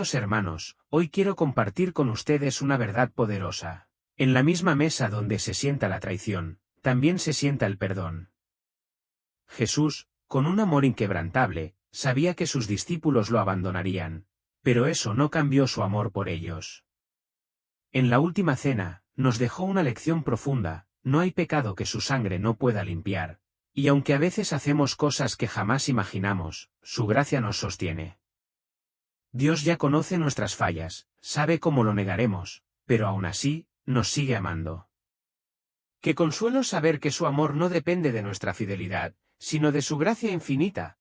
Queridos hermanos, hoy quiero compartir con ustedes una verdad poderosa. En la misma mesa donde se sienta la traición, también se sienta el perdón. Jesús, con un amor inquebrantable, sabía que sus discípulos lo abandonarían, pero eso no cambió su amor por ellos. En la última cena, nos dejó una lección profunda: no hay pecado que su sangre no pueda limpiar, y aunque a veces hacemos cosas que jamás imaginamos, su gracia nos sostiene. Dios ya conoce nuestras fallas, sabe cómo lo negaremos, pero aún así, nos sigue amando. Qué consuelo saber que su amor no depende de nuestra fidelidad, sino de su gracia infinita.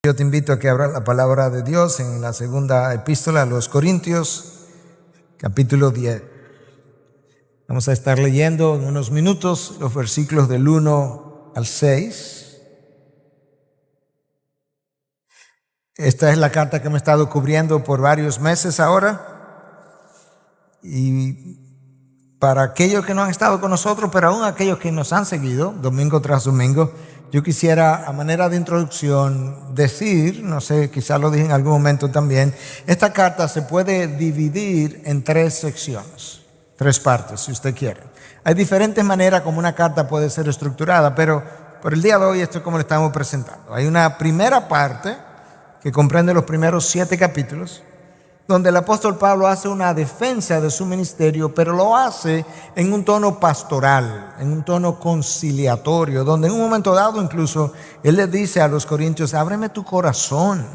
Yo te invito a que abras la palabra de Dios en la segunda epístola a los Corintios, capítulo 10. Vamos a estar leyendo en unos minutos los versículos del 1 al 6. Esta es la carta que me he estado cubriendo por varios meses ahora. Y para aquellos que no han estado con nosotros, pero aún aquellos que nos han seguido domingo tras domingo, yo quisiera, a manera de introducción, decir, no sé, quizás lo dije en algún momento también, esta carta se puede dividir en 3 secciones, 3 partes, si usted quiere. Hay diferentes maneras como una carta puede ser estructurada, pero por el día de hoy esto es como lo estamos presentando. Hay una primera parte que comprende los primeros 7 capítulos, donde el apóstol Pablo hace una defensa de su ministerio, pero lo hace en un tono pastoral, en un tono conciliatorio, donde en un momento dado incluso él le dice a los corintios: ábreme tu corazón.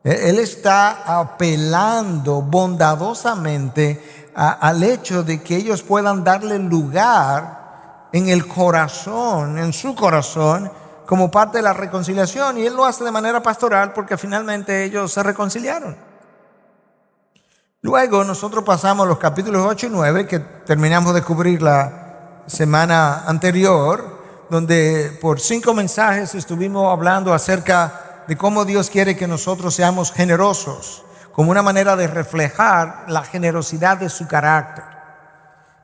Él está apelando bondadosamente al hecho de que ellos puedan darle lugar en el corazón, en su corazón, como parte de la reconciliación, y él lo hace de manera pastoral porque finalmente ellos se reconciliaron. Luego nosotros pasamos los capítulos 8 y 9 que terminamos de cubrir la semana anterior, donde por 5 mensajes estuvimos hablando acerca de cómo Dios quiere que nosotros seamos generosos, como una manera de reflejar la generosidad de su carácter.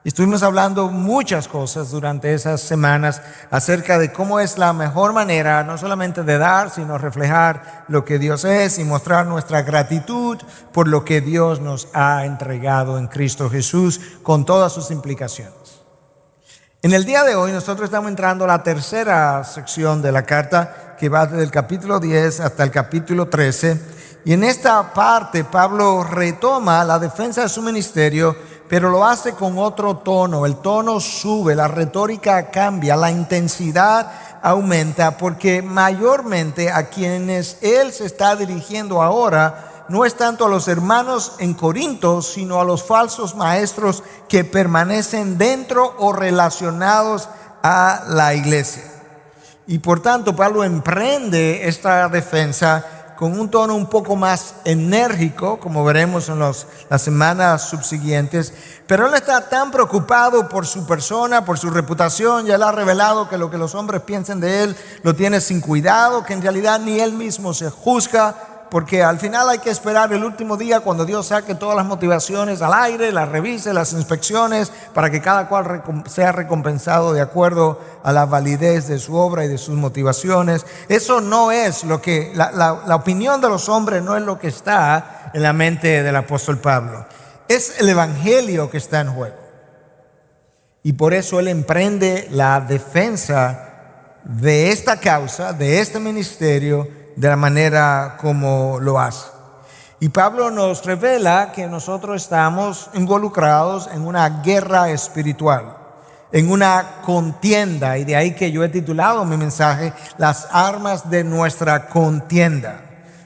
Estuvimos hablando muchas cosas durante esas semanas acerca de cómo es la mejor manera no solamente de dar, sino reflejar lo que Dios es y mostrar nuestra gratitud por lo que Dios nos ha entregado en Cristo Jesús, con todas sus implicaciones. En el día de hoy nosotros estamos entrando a la tercera sección de la carta, que va desde el capítulo 10 hasta el capítulo 13. Y en esta parte Pablo retoma la defensa de su ministerio, pero lo hace con otro tono. El tono sube, la retórica cambia, la intensidad aumenta, porque mayormente a quienes él se está dirigiendo ahora no es tanto a los hermanos en Corinto, sino a los falsos maestros que permanecen dentro o relacionados a la iglesia. Y por tanto Pablo emprende esta defensa con un tono un poco más enérgico, como veremos en las semanas subsiguientes, pero él está tan preocupado por su persona, por su reputación. Ya él ha revelado que lo que los hombres piensen de él lo tiene sin cuidado, que en realidad ni él mismo se juzga, porque al final hay que esperar el último día cuando Dios saque todas las motivaciones al aire, las revise, las inspecciones, para que cada cual sea recompensado de acuerdo a la validez de su obra y de sus motivaciones. Eso no es lo que, la opinión de los hombres no es lo que está en la mente del apóstol Pablo. Es el evangelio que está en juego. Y por eso él emprende la defensa de esta causa, de este ministerio, de la manera como lo hace. Y Pablo nos revela que nosotros estamos involucrados en una guerra espiritual, en una contienda, y de ahí que yo he titulado mi mensaje Las armas de nuestra contienda.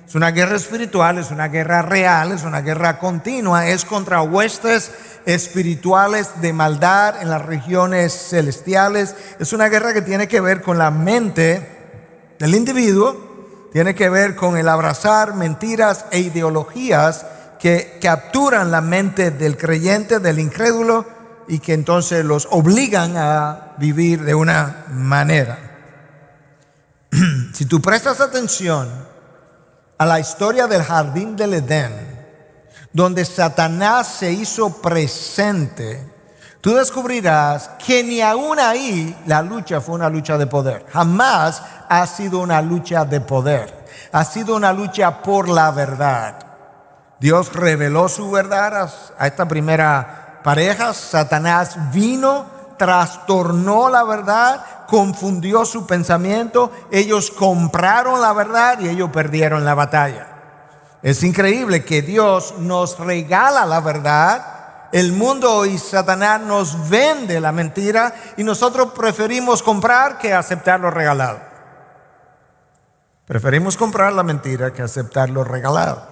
Es una guerra espiritual, es una guerra real, es una guerra continua, es contra huestes espirituales de maldad en las regiones celestiales. Es una guerra que tiene que ver con la mente del individuo, tiene que ver con el abrazar mentiras e ideologías que capturan la mente del creyente, del incrédulo, y que entonces los obligan a vivir de una manera. Si tú prestas atención a la historia del jardín del Edén, donde Satanás se hizo presente, tú descubrirás que ni aún ahí la lucha fue una lucha de poder. Jamás ha sido una lucha de poder. Ha sido una lucha por la verdad. Dios reveló su verdad a esta primera pareja. Satanás vino, trastornó la verdad, confundió su pensamiento. Ellos compraron la verdad y ellos perdieron la batalla. Es increíble que Dios nos regala la verdad. El mundo y Satanás nos vende la mentira y nosotros preferimos comprar que aceptar lo regalado. Preferimos comprar la mentira que aceptar lo regalado.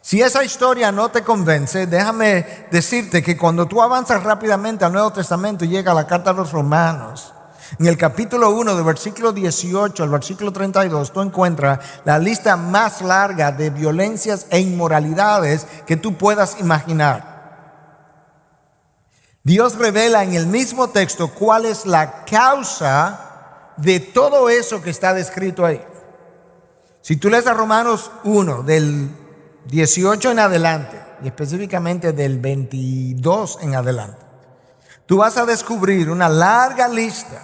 Si esa historia no te convence, déjame decirte que cuando tú avanzas rápidamente al Nuevo Testamento y llega a la carta a los Romanos, en el capítulo 1, del versículo 18 al versículo 32, tú encuentras la lista más larga de violencias e inmoralidades que tú puedas imaginar. Dios revela en el mismo texto cuál es la causa de todo eso que está descrito ahí. Si tú lees a Romanos 1, del 18 en adelante, y específicamente del 22 en adelante, tú vas a descubrir una larga lista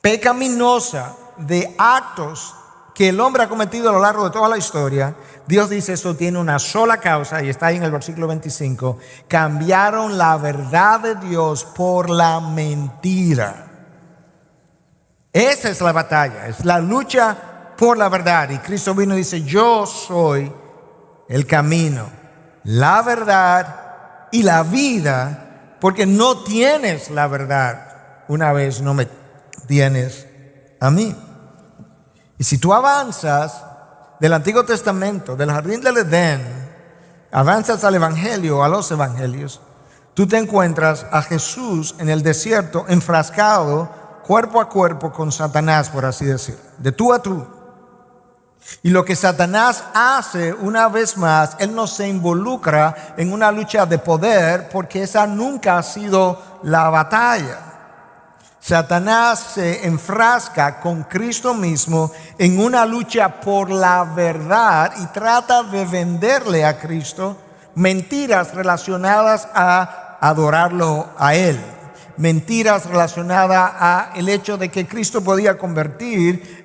pecaminosa de actos que el hombre ha cometido a lo largo de toda la historia. Dios dice eso tiene una sola causa, y está ahí en el versículo 25. Cambiaron la verdad de Dios por la mentira. Esa es la batalla, es la lucha por la verdad. Y Cristo vino y dice: yo soy el camino, la verdad y la vida, porque no tienes la verdad una vez no me tienes a mí. Y si tú avanzas del Antiguo Testamento, del jardín del Edén, avanzas al Evangelio, a los Evangelios, tú te encuentras a Jesús en el desierto, enfrascado cuerpo a cuerpo con Satanás, por así decirlo, de tú a tú. Y lo que Satanás hace una vez más, él no se involucra en una lucha de poder, porque esa nunca ha sido la batalla. Satanás se enfrasca con Cristo mismo en una lucha por la verdad y trata de venderle a Cristo mentiras relacionadas a adorarlo a Él. Mentiras relacionadas a el hecho de que Cristo podía convertir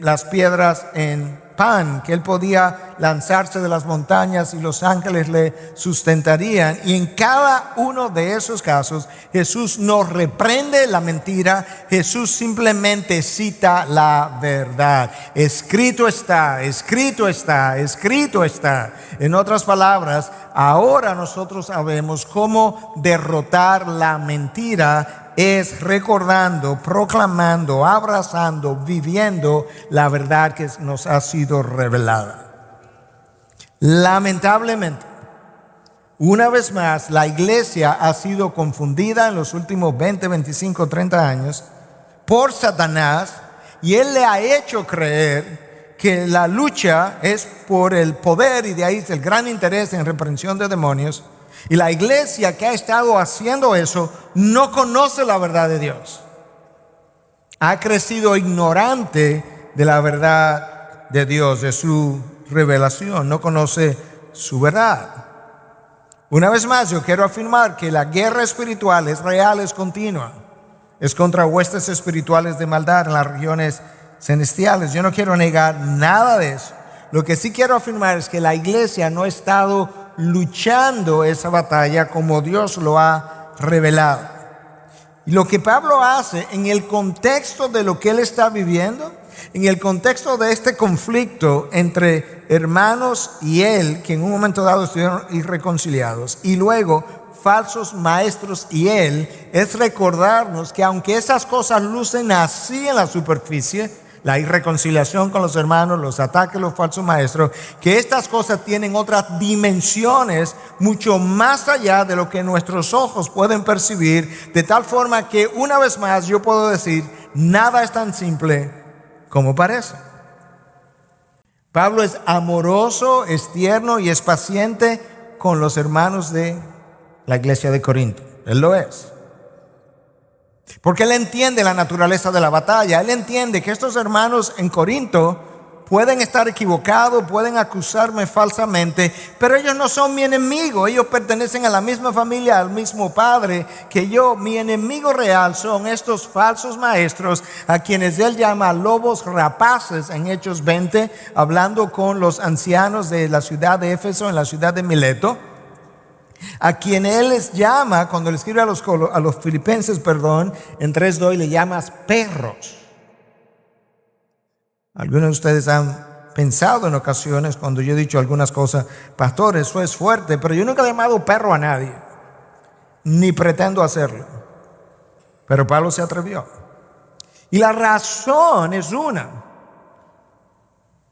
las piedras en pan, que Él podía lanzarse de las montañas y los ángeles le sustentarían. Y en cada uno de esos casos Jesús no reprende la mentira, Jesús simplemente cita la verdad. Escrito está, escrito está, escrito está. En otras palabras, ahora nosotros sabemos cómo derrotar la mentira. Es recordando, proclamando, abrazando, viviendo la verdad que nos ha sido revelada. Lamentablemente, una vez más, la iglesia ha sido confundida en los últimos 20, 25, 30 años por Satanás, y él le ha hecho creer que la lucha es por el poder, y de ahí el gran interés en reprensión de demonios. Y la iglesia que ha estado haciendo eso no conoce la verdad de Dios. Ha crecido ignorante de la verdad de Dios, de su revelación. No conoce su verdad. Una vez más, yo quiero afirmar que la guerra espiritual es real, es continua. Es contra huestes espirituales de maldad en las regiones celestiales. Yo no quiero negar nada de eso. Lo que sí quiero afirmar es que la iglesia no ha estado luchando esa batalla como Dios lo ha revelado. Y lo que Pablo hace en el contexto de lo que él está viviendo, en el contexto de este conflicto entre hermanos y él, que en un momento dado estuvieron irreconciliados, y luego falsos maestros y él, es recordarnos que aunque esas cosas lucen así en la superficie, la irreconciliación con los hermanos, los ataques a los falsos maestros, que estas cosas tienen otras dimensiones mucho más allá de lo que nuestros ojos pueden percibir, de tal forma que una vez más yo puedo decir, nada es tan simple como parece. Pablo es amoroso, es tierno y es paciente con los hermanos de la iglesia de Corinto. Él lo es. Porque él entiende la naturaleza de la batalla. Él entiende que estos hermanos en Corinto pueden estar equivocados, pueden acusarme falsamente, pero ellos no son mi enemigo. Ellos pertenecen a la misma familia, al mismo padre que yo. Mi enemigo real son estos falsos maestros, a quienes él llama lobos rapaces en Hechos 20, hablando con los ancianos de la ciudad de Éfeso, en la ciudad de Mileto, a quien él les llama, cuando le escribe a los filipenses, en 3:2, le llamas perros. Algunos de ustedes han pensado en ocasiones, cuando yo he dicho algunas cosas, pastor, eso es fuerte, pero yo nunca he llamado perro a nadie, ni pretendo hacerlo. Pero Pablo se atrevió. Y la razón es una.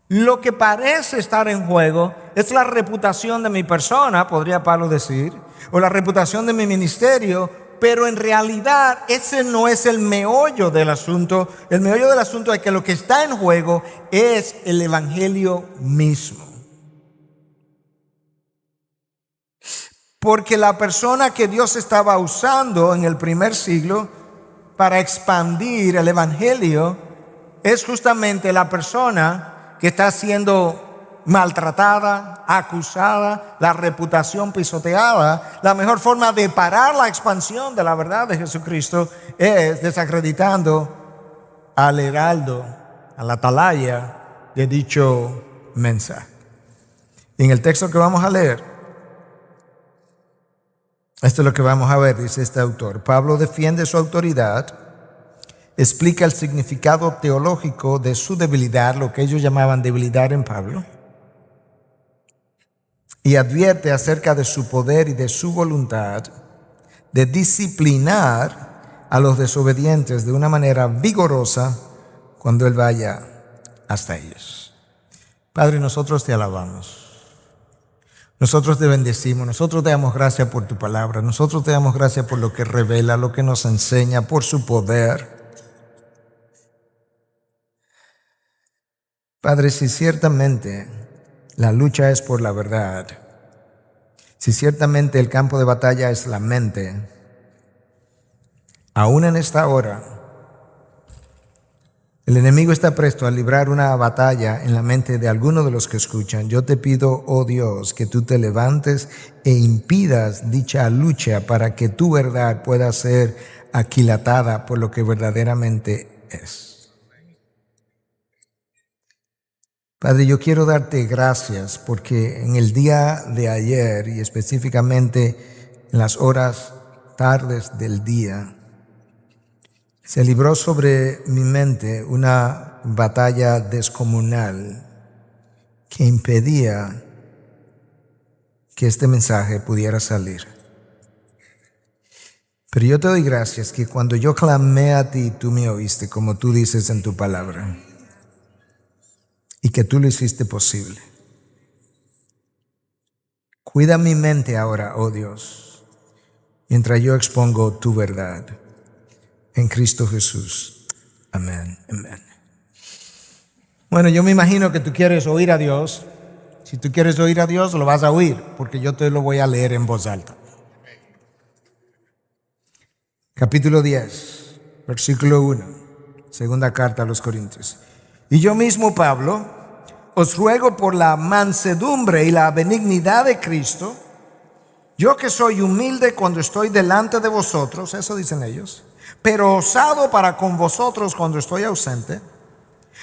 Lo que parece estar en juego es la reputación de mi persona, podría Pablo decir, o la reputación de mi ministerio, pero en realidad ese no es el meollo del asunto. El meollo del asunto es que lo que está en juego es el evangelio mismo. Porque la persona que Dios estaba usando en el primer siglo para expandir el evangelio es justamente la persona que está siendo maltratada, acusada, la reputación pisoteada. La mejor forma de parar la expansión de la verdad de Jesucristo es desacreditando al heraldo, a la atalaya de dicho mensaje. En el texto que vamos a leer, esto es lo que vamos a ver, dice este autor. Pablo defiende su autoridad, explica el significado teológico de su debilidad, lo que ellos llamaban debilidad en Pablo, y advierte acerca de su poder y de su voluntad de disciplinar a los desobedientes de una manera vigorosa cuando Él vaya hasta ellos. Padre, nosotros te alabamos, nosotros te bendecimos, nosotros te damos gracias por tu palabra, nosotros te damos gracias por lo que revela, lo que nos enseña, por su poder. Padre, si ciertamente la lucha es por la verdad, si ciertamente el campo de batalla es la mente, aún en esta hora, el enemigo está presto a librar una batalla en la mente de algunos de los que escuchan. Yo te pido, oh Dios, que tú te levantes e impidas dicha lucha para que tu verdad pueda ser aquilatada por lo que verdaderamente es. Padre, yo quiero darte gracias porque en el día de ayer y específicamente en las horas tardes del día, se libró sobre mi mente una batalla descomunal que impedía que este mensaje pudiera salir. Pero yo te doy gracias que cuando yo clamé a ti, tú me oíste, como tú dices en tu palabra, y que tú lo hiciste posible. Cuida mi mente ahora, oh Dios, mientras yo expongo tu verdad. En Cristo Jesús. Amén. Amén. Bueno, yo me imagino que tú quieres oír a Dios. Si tú quieres oír a Dios, lo vas a oír, porque yo te lo voy a leer en voz alta. Capítulo 10, versículo 1, segunda carta a los Corintios. Y yo mismo, Pablo, os ruego por la mansedumbre y la benignidad de Cristo, yo que soy humilde cuando estoy delante de vosotros, eso dicen ellos, pero osado para con vosotros cuando estoy ausente.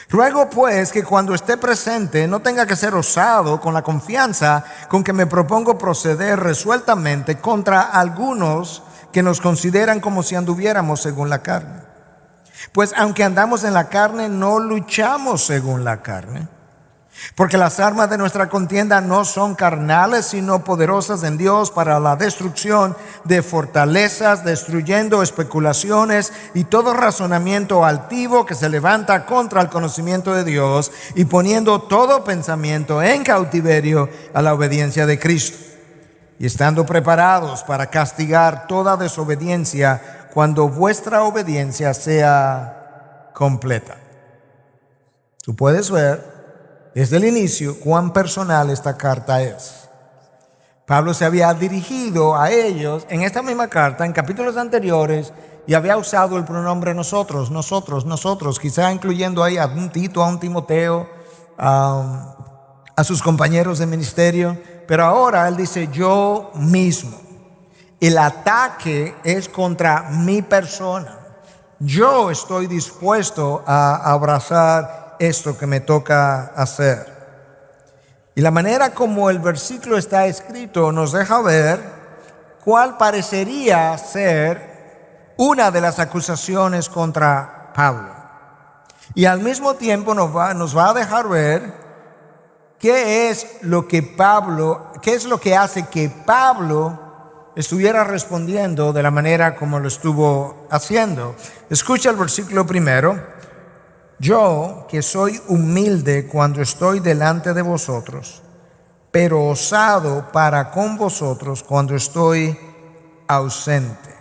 Ruego pues que cuando esté presente no tenga que ser osado con la confianza con que me propongo proceder resueltamente contra algunos que nos consideran como si anduviéramos según la carne. Pues aunque andamos en la carne, no luchamos según la carne. Porque las armas de nuestra contienda no son carnales, sino poderosas en Dios para la destrucción de fortalezas, destruyendo especulaciones y todo razonamiento altivo que se levanta contra el conocimiento de Dios, y poniendo todo pensamiento en cautiverio a la obediencia de Cristo, y estando preparados para castigar toda desobediencia cuando vuestra obediencia sea completa. Tú puedes ver desde el inicio cuán personal esta carta es. Pablo se había dirigido a ellos en esta misma carta, en capítulos anteriores, y había usado el pronombre nosotros, quizá incluyendo ahí a un Tito, a un Timoteo, a sus compañeros de ministerio, pero ahora él dice yo mismo. El ataque es contra mi persona. Yo estoy dispuesto a abrazar esto que me toca hacer. Y la manera como el versículo está escrito nos deja ver cuál parecería ser una de las acusaciones contra Pablo. Y al mismo tiempo nos va a dejar ver qué es lo que hace que Pablo estuviera respondiendo de la manera como lo estuvo haciendo. Escucha el versículo primero. Yo, que soy humilde cuando estoy delante de vosotros, pero osado para con vosotros cuando estoy ausente.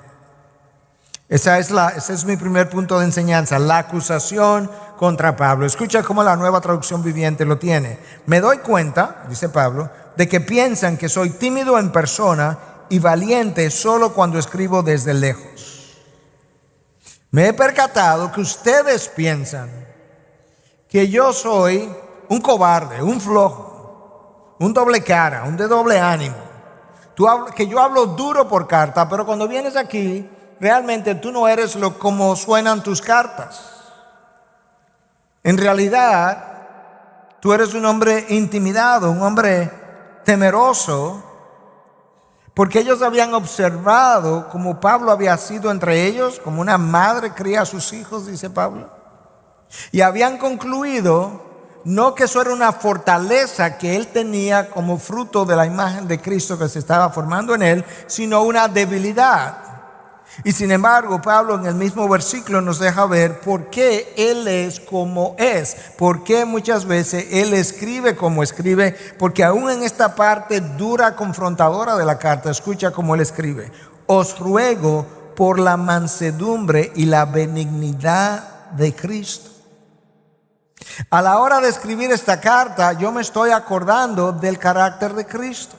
Ese es mi primer punto de enseñanza, la acusación contra Pablo. Escucha cómo la Nueva Traducción Viviente lo tiene. Me doy cuenta, dice Pablo, de que piensan que soy tímido en persona y valiente solo cuando escribo desde lejos. Me he percatado que ustedes piensan que yo soy un cobarde, un flojo, un doble cara, un de doble ánimo. Que yo hablo duro por carta, pero cuando vienes aquí, realmente tú no eres como suenan tus cartas. En realidad, tú eres un hombre intimidado, un hombre temeroso, porque ellos habían observado como Pablo había sido entre ellos, como una madre cría a sus hijos, dice Pablo, y habían concluido no que eso era una fortaleza que él tenía como fruto de la imagen de Cristo que se estaba formando en él, sino una debilidad. Y sin embargo, Pablo en el mismo versículo nos deja ver por qué él es como es, por qué muchas veces él escribe como escribe, porque aún en esta parte dura, confrontadora de la carta, escucha cómo él escribe: os ruego por la mansedumbre y la benignidad de Cristo. A la hora de escribir esta carta, yo me estoy acordando del carácter de Cristo.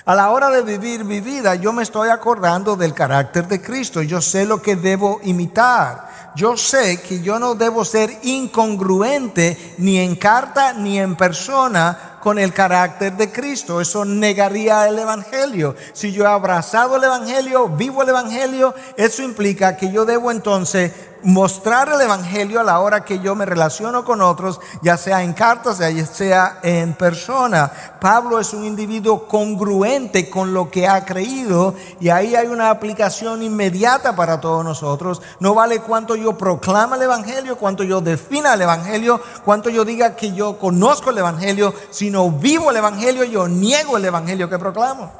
A la hora de vivir mi vida, yo me estoy acordando del carácter de Cristo. Yo sé lo que debo imitar. Yo sé que yo no debo ser incongruente ni en carta ni en persona con el carácter de Cristo. Eso negaría el Evangelio. Si yo he abrazado el Evangelio, vivo el Evangelio, eso implica que yo debo entonces mostrar el Evangelio a la hora que yo me relaciono con otros, ya sea en cartas, ya sea en persona. Pablo es un individuo congruente con lo que ha creído, y ahí hay una aplicación inmediata para todos nosotros. No vale cuánto yo proclame el Evangelio, cuánto yo defina el Evangelio, cuánto yo diga que yo conozco el Evangelio, sino vivo el Evangelio, yo niego el Evangelio que proclamo.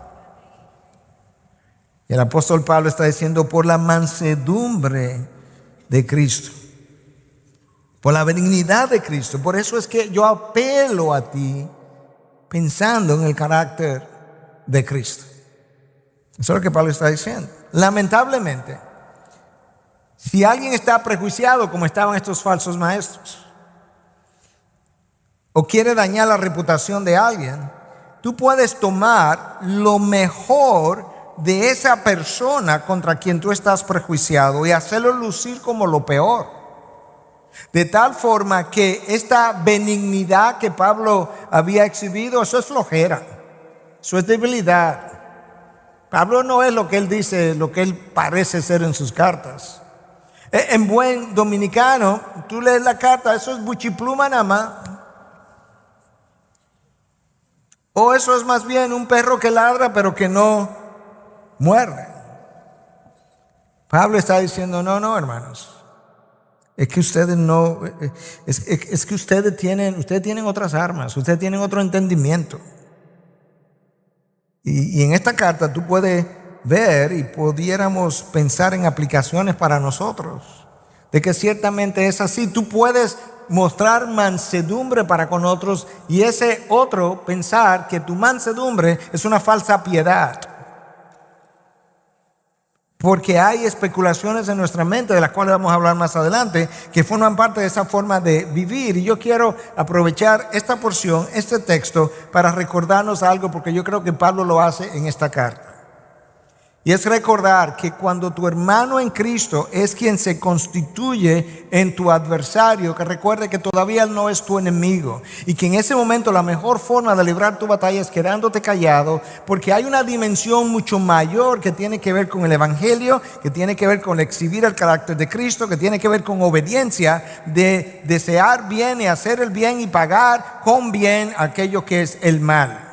Y el apóstol Pablo está diciendo por la mansedumbre de Cristo, por la benignidad de Cristo. Por eso es que yo apelo a ti pensando en el carácter de Cristo. Eso es lo que Pablo está diciendo. Lamentablemente, si alguien está prejuiciado como estaban estos falsos maestros, o quiere dañar la reputación de alguien, tú puedes tomar lo mejor de esa persona contra quien tú estás prejuiciado y hacerlo lucir como lo peor. De tal forma que esta benignidad que Pablo había exhibido, eso es flojera, eso es debilidad. Pablo no es lo que él dice, lo que él parece ser en sus cartas. En buen dominicano, tú lees la carta, eso es buchipluma nada más. O eso es más bien un perro que ladra pero que no muerde. Pablo está diciendo no, hermanos, es que ustedes no, es que ustedes tienen otras armas, ustedes tienen otro entendimiento. Y en esta carta tú puedes ver y pudiéramos pensar en aplicaciones para nosotros, de que ciertamente es así. Tú puedes mostrar mansedumbre para con otros y ese otro pensar que tu mansedumbre es una falsa piedad. Porque hay especulaciones en nuestra mente, de las cuales vamos a hablar más adelante, que forman parte de esa forma de vivir. Y yo quiero aprovechar esta porción, este texto, para recordarnos algo, porque yo creo que Pablo lo hace en esta carta. Y es recordar que cuando tu hermano en Cristo es quien se constituye en tu adversario, que recuerde que todavía él no es tu enemigo y que en ese momento la mejor forma de librar tu batalla es quedándote callado, porque hay una dimensión mucho mayor que tiene que ver con el evangelio, que tiene que ver con exhibir el carácter de Cristo, que tiene que ver con obediencia, de desear bien y hacer el bien y pagar con bien aquello que es el mal.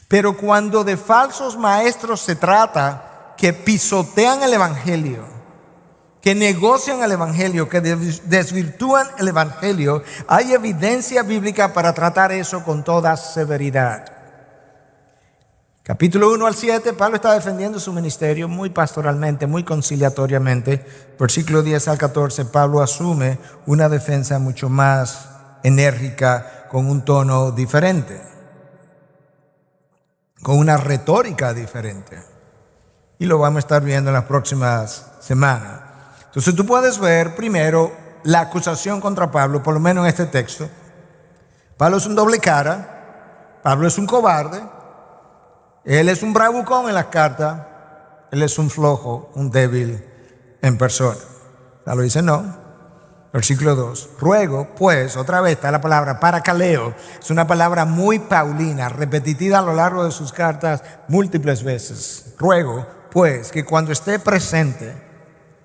Pero cuando de falsos maestros se trata, que pisotean el evangelio, que negocian el evangelio, que desvirtúan el evangelio, hay evidencia bíblica para tratar eso con toda severidad. Capítulo 1 al 7, Pablo está defendiendo su ministerio muy pastoralmente, muy conciliatoriamente. Versículo 10 al 14, Pablo asume una defensa mucho más enérgica, con un tono diferente, con una retórica diferente. Y lo vamos a estar viendo en las próximas semanas. Entonces tú puedes ver primero la acusación contra Pablo, por lo menos en este texto. Pablo es un doble cara, Pablo es un cobarde, él es un bravucón en las cartas, él es un flojo, un débil en persona. Pablo dice no. Versículo 2, ruego pues, otra vez está la palabra paracaleo, es una palabra muy paulina, repetitiva a lo largo de sus cartas múltiples veces. Ruego pues que cuando esté presente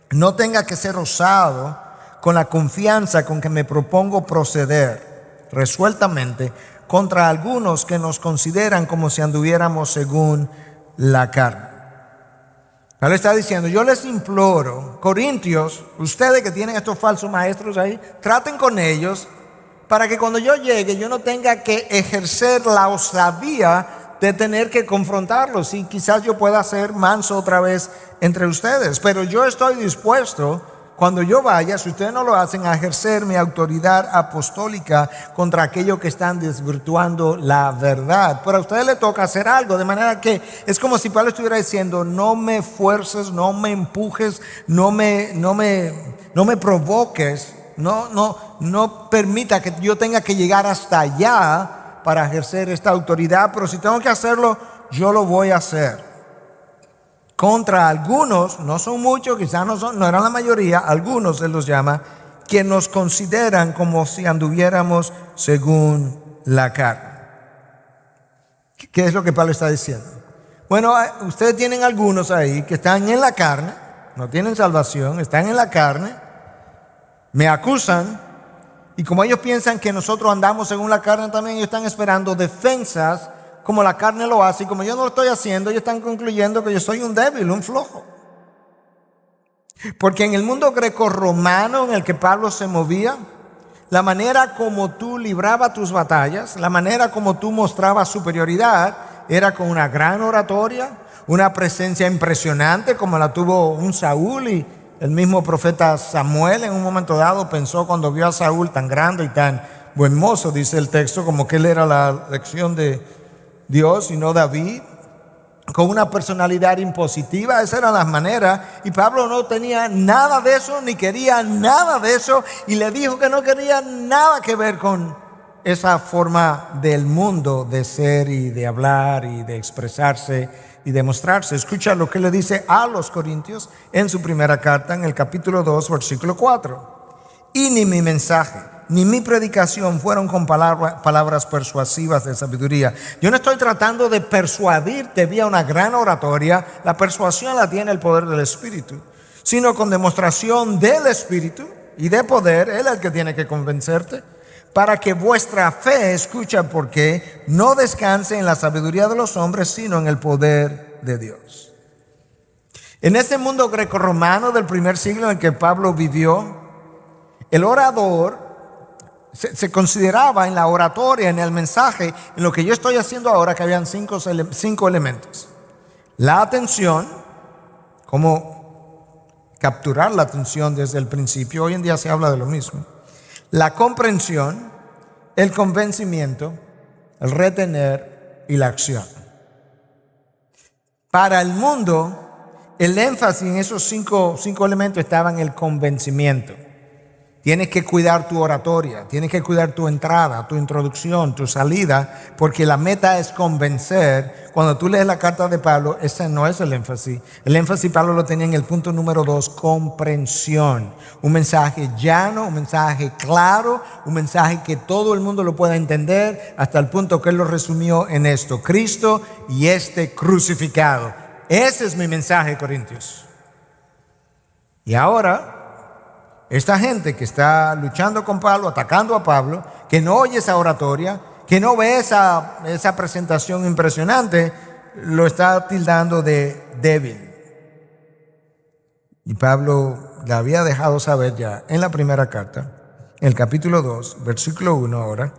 no tenga que ser osado con la confianza con que me propongo proceder resueltamente contra algunos que nos consideran como si anduviéramos según la carne. Pablo está diciendo, yo les imploro, Corintios, ustedes que tienen estos falsos maestros ahí, traten con ellos para que cuando yo llegue yo no tenga que ejercer la osadía de tener que confrontarlos y quizás yo pueda ser manso otra vez entre ustedes. Pero yo estoy dispuesto, cuando yo vaya, si ustedes no lo hacen, a ejercer mi autoridad apostólica contra aquellos que están desvirtuando la verdad. Pero a ustedes les toca hacer algo, de manera que es como si Pablo estuviera diciendo, no me fuerces, no me empujes, no me provoques, no permita que yo tenga que llegar hasta allá para ejercer esta autoridad, pero si tengo que hacerlo, yo lo voy a hacer. Contra algunos, no son muchos, quizás no eran la mayoría, algunos él los llama, que nos consideran como si anduviéramos según la carne. ¿Qué es lo que Pablo está diciendo? Bueno, ustedes tienen algunos ahí que están en la carne, no tienen salvación, están en la carne, me acusan, y como ellos piensan que nosotros andamos según la carne también, ellos están esperando defensas como la carne lo hace, y como yo no lo estoy haciendo, ellos están concluyendo que yo soy un débil, un flojo. Porque en el mundo grecorromano en el que Pablo se movía, la manera como tú librabas tus batallas, la manera como tú mostrabas superioridad, era con una gran oratoria, una presencia impresionante como la tuvo un Saúl, y el mismo profeta Samuel en un momento dado pensó cuando vio a Saúl tan grande y tan buen mozo, dice el texto, como que él era la elección de Dios y no David, con una personalidad impositiva. Esas eran las maneras, y Pablo no tenía nada de eso, ni quería nada de eso, y le dijo que no quería nada que ver con esa forma del mundo de ser y de hablar y de expresarse y de mostrarse. Escucha lo que le dice a los Corintios en su primera carta, en el capítulo 2, versículo 4. Y ni mi mensaje ni mi predicación fueron con palabras persuasivas de sabiduría. Yo no estoy tratando de persuadirte vía una gran oratoria, la persuasión la tiene el poder del Espíritu, sino con demostración del Espíritu y de poder. Él es el que tiene que convencerte, para que vuestra fe, escucha por qué, no descanse en la sabiduría de los hombres, sino en el poder de Dios. En ese mundo grecorromano del primer siglo en el que Pablo vivió, el orador se consideraba en la oratoria, en el mensaje, en lo que yo estoy haciendo ahora, que habían cinco elementos. La atención, cómo capturar la atención desde el principio. Hoy en día se habla de lo mismo. La comprensión, el convencimiento, el retener y la acción. Para el mundo, el énfasis en esos cinco elementos estaba en el convencimiento. Tienes que cuidar tu oratoria, tienes que cuidar tu entrada, tu introducción, tu salida, porque la meta es convencer. Cuando tú lees la carta de Pablo, ese no es el énfasis. El énfasis Pablo lo tenía en el punto número 2, comprensión. Un mensaje llano, un mensaje claro, un mensaje que todo el mundo lo pueda entender, hasta el punto que él lo resumió en esto: Cristo y este crucificado. Ese es mi mensaje, Corintios. Y ahora, esta gente que está luchando con Pablo, atacando a Pablo, que no oye esa oratoria, que no ve esa presentación impresionante, lo está tildando de débil. Y Pablo le había dejado saber ya en la primera carta, en el capítulo 2, versículo 1 ahora,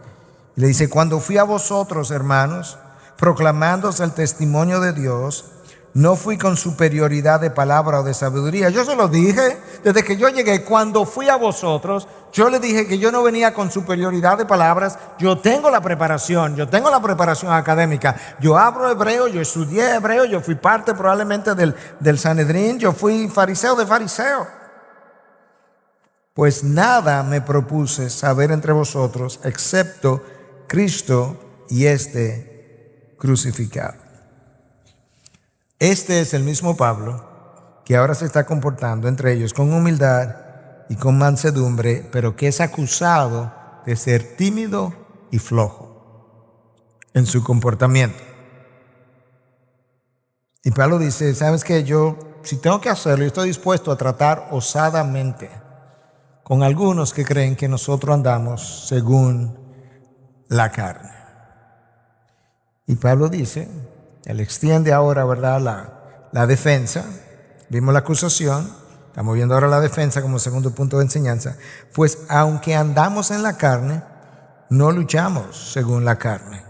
le dice: cuando fui a vosotros, hermanos, proclamándoos el testimonio de Dios, no fui con superioridad de palabra o de sabiduría. Yo se lo dije desde que yo llegué. Cuando fui a vosotros, yo les dije que yo no venía con superioridad de palabras. Yo tengo la preparación académica. Yo hablo hebreo, yo estudié hebreo, yo fui parte probablemente del Sanedrín, yo fui fariseo de fariseo. Pues nada me propuse saber entre vosotros excepto Cristo y este crucificado. Este es el mismo Pablo que ahora se está comportando entre ellos con humildad y con mansedumbre, pero que es acusado de ser tímido y flojo en su comportamiento. Y Pablo dice: ¿sabes qué? Yo, si tengo que hacerlo, yo estoy dispuesto a tratar osadamente con algunos que creen que nosotros andamos según la carne. Y Pablo dice, él extiende ahora, ¿verdad?, la defensa. Vimos la acusación, estamos viendo ahora la defensa como segundo punto de enseñanza. Pues aunque andamos en la carne, no luchamos según la carne.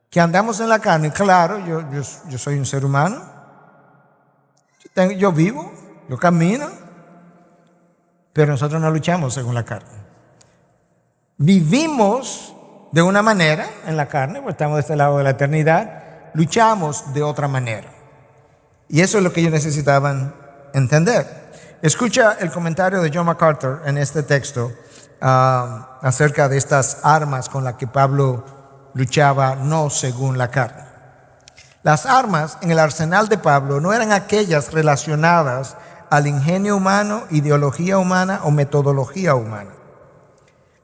Que andamos en la carne, claro, yo soy un ser humano, yo vivo, yo camino, pero nosotros no luchamos según la carne. Vivimos de una manera en la carne, pues estamos de este lado de la eternidad. Luchamos de otra manera. Y eso es lo que ellos necesitaban entender. Escucha el comentario de John MacArthur en este texto acerca de estas armas con las que Pablo luchaba no según la carne. Las armas en el arsenal de Pablo no eran aquellas relacionadas al ingenio humano, ideología humana o metodología humana.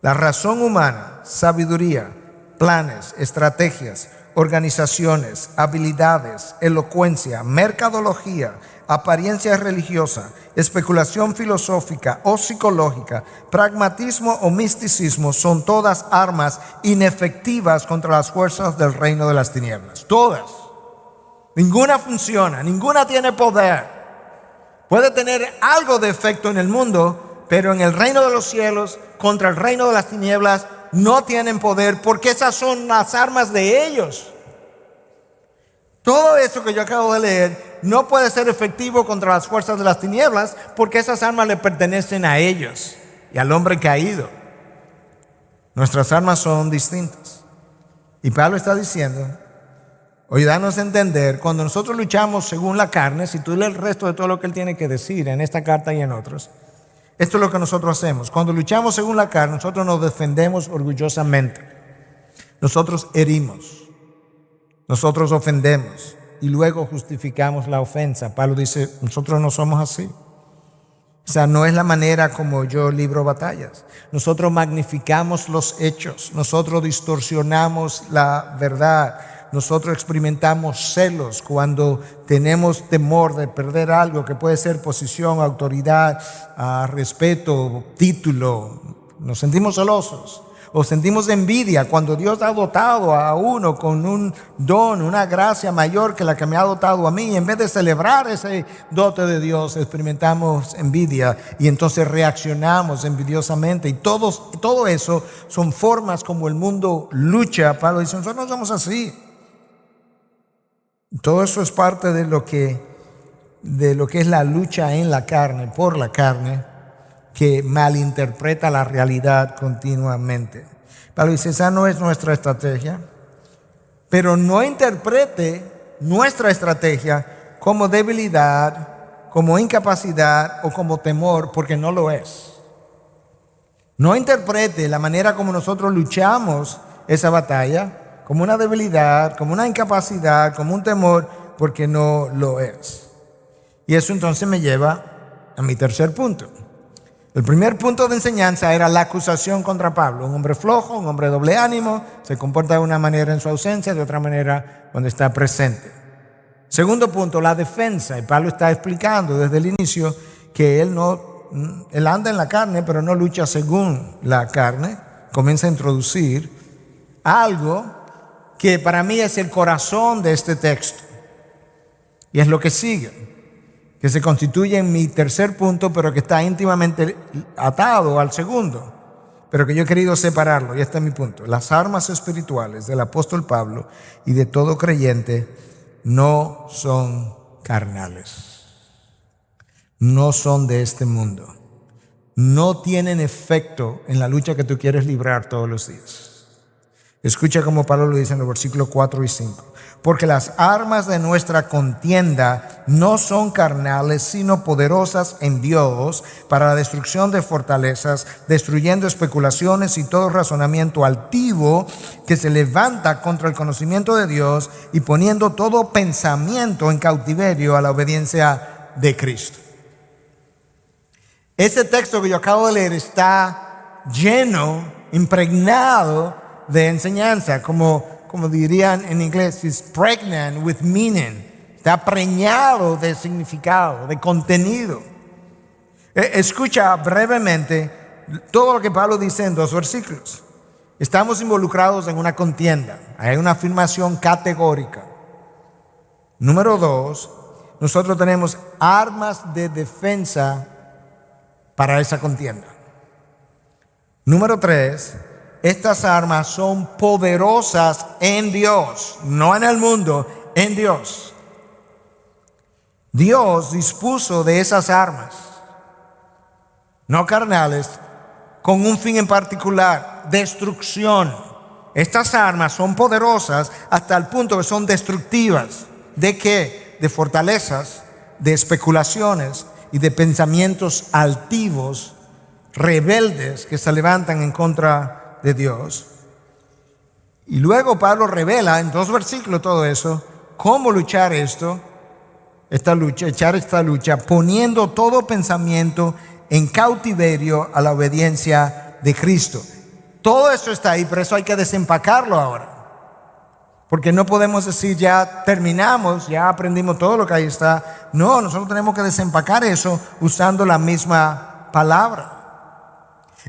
La razón humana, sabiduría, planes, estrategias, organizaciones, habilidades, elocuencia, mercadología, apariencia religiosa, especulación filosófica o psicológica, pragmatismo o misticismo son todas armas inefectivas contra las fuerzas del reino de las tinieblas. Todas. Ninguna funciona, ninguna tiene poder. Puede tener algo de efecto en el mundo, pero en el reino de los cielos, contra el reino de las tinieblas, no tienen poder, porque esas son las armas de ellos. Todo eso que yo acabo de leer no puede ser efectivo contra las fuerzas de las tinieblas, porque esas armas le pertenecen a ellos y al hombre caído. Nuestras armas son distintas. Y Pablo está diciendo, oye, danos a entender, cuando nosotros luchamos según la carne, si tú lees el resto de todo lo que él tiene que decir en esta carta y en otros, esto es lo que nosotros hacemos. Cuando luchamos según la carne, nosotros nos defendemos orgullosamente. Nosotros herimos. Nosotros ofendemos. Y luego justificamos la ofensa. Pablo dice, nosotros no somos así. O sea, no es la manera como yo libro batallas. Nosotros magnificamos los hechos. Nosotros distorsionamos la verdad. Nosotros experimentamos celos cuando tenemos temor de perder algo que puede ser posición, autoridad, respeto, título. Nos sentimos celosos o sentimos envidia cuando Dios ha dotado a uno con un don, una gracia mayor que la que me ha dotado a mí. En vez de celebrar ese dote de Dios, experimentamos envidia y entonces reaccionamos envidiosamente. Y todo eso son formas como el mundo lucha. Pablo dice, nosotros no somos así. Todo eso es parte de lo que es la lucha en la carne, por la carne, que malinterpreta la realidad continuamente. Pablo dice, esa no es nuestra estrategia, pero no interprete nuestra estrategia como debilidad, como incapacidad o como temor, porque no lo es. No interprete la manera como nosotros luchamos esa batalla como una debilidad, como una incapacidad, como un temor, porque no lo es. Y eso entonces me lleva a mi tercer punto. El primer punto de enseñanza era la acusación contra Pablo. Un hombre flojo, un hombre de doble ánimo, se comporta de una manera en su ausencia, de otra manera cuando está presente. Segundo punto, la defensa. Y Pablo está explicando desde el inicio que él anda en la carne, pero no lucha según la carne. Comienza a introducir algo que para mí es el corazón de este texto. Y es lo que sigue, que se constituye en mi tercer punto, pero que está íntimamente atado al segundo, pero que yo he querido separarlo, y este es mi punto. Las armas espirituales del apóstol Pablo y de todo creyente no son carnales, no son de este mundo, no tienen efecto en la lucha que tú quieres librar todos los días. Escucha como Pablo lo dice en los versículos 4 y 5. Porque las armas de nuestra contienda no son carnales, sino poderosas en Dios para la destrucción de fortalezas, destruyendo especulaciones y todo razonamiento altivo que se levanta contra el conocimiento de Dios y poniendo todo pensamiento en cautiverio a la obediencia de Cristo. Ese texto que yo acabo de leer está lleno, impregnado de enseñanza, como dirían en inglés, is pregnant with meaning. Está preñado de significado, de contenido. Escucha brevemente todo lo que Pablo dice en 2 versículos. Estamos involucrados en una contienda. Hay una afirmación categórica. Número 2, nosotros tenemos armas de defensa para esa contienda. Número 3, estas armas son poderosas en Dios, no en el mundo, en Dios. Dios dispuso de esas armas, no carnales, con un fin en particular, destrucción. Estas armas son poderosas hasta el punto que son destructivas. ¿De qué? De fortalezas, de especulaciones y de pensamientos altivos, rebeldes que se levantan en contra de Dios. Y luego Pablo revela en 2 versículos todo eso, cómo luchar echar esta lucha, poniendo todo pensamiento en cautiverio a la obediencia de Cristo. Todo eso está ahí, pero eso hay que desempacarlo ahora. Porque no podemos decir ya terminamos, ya aprendimos todo lo que ahí está. No, nosotros tenemos que desempacar eso usando la misma palabra.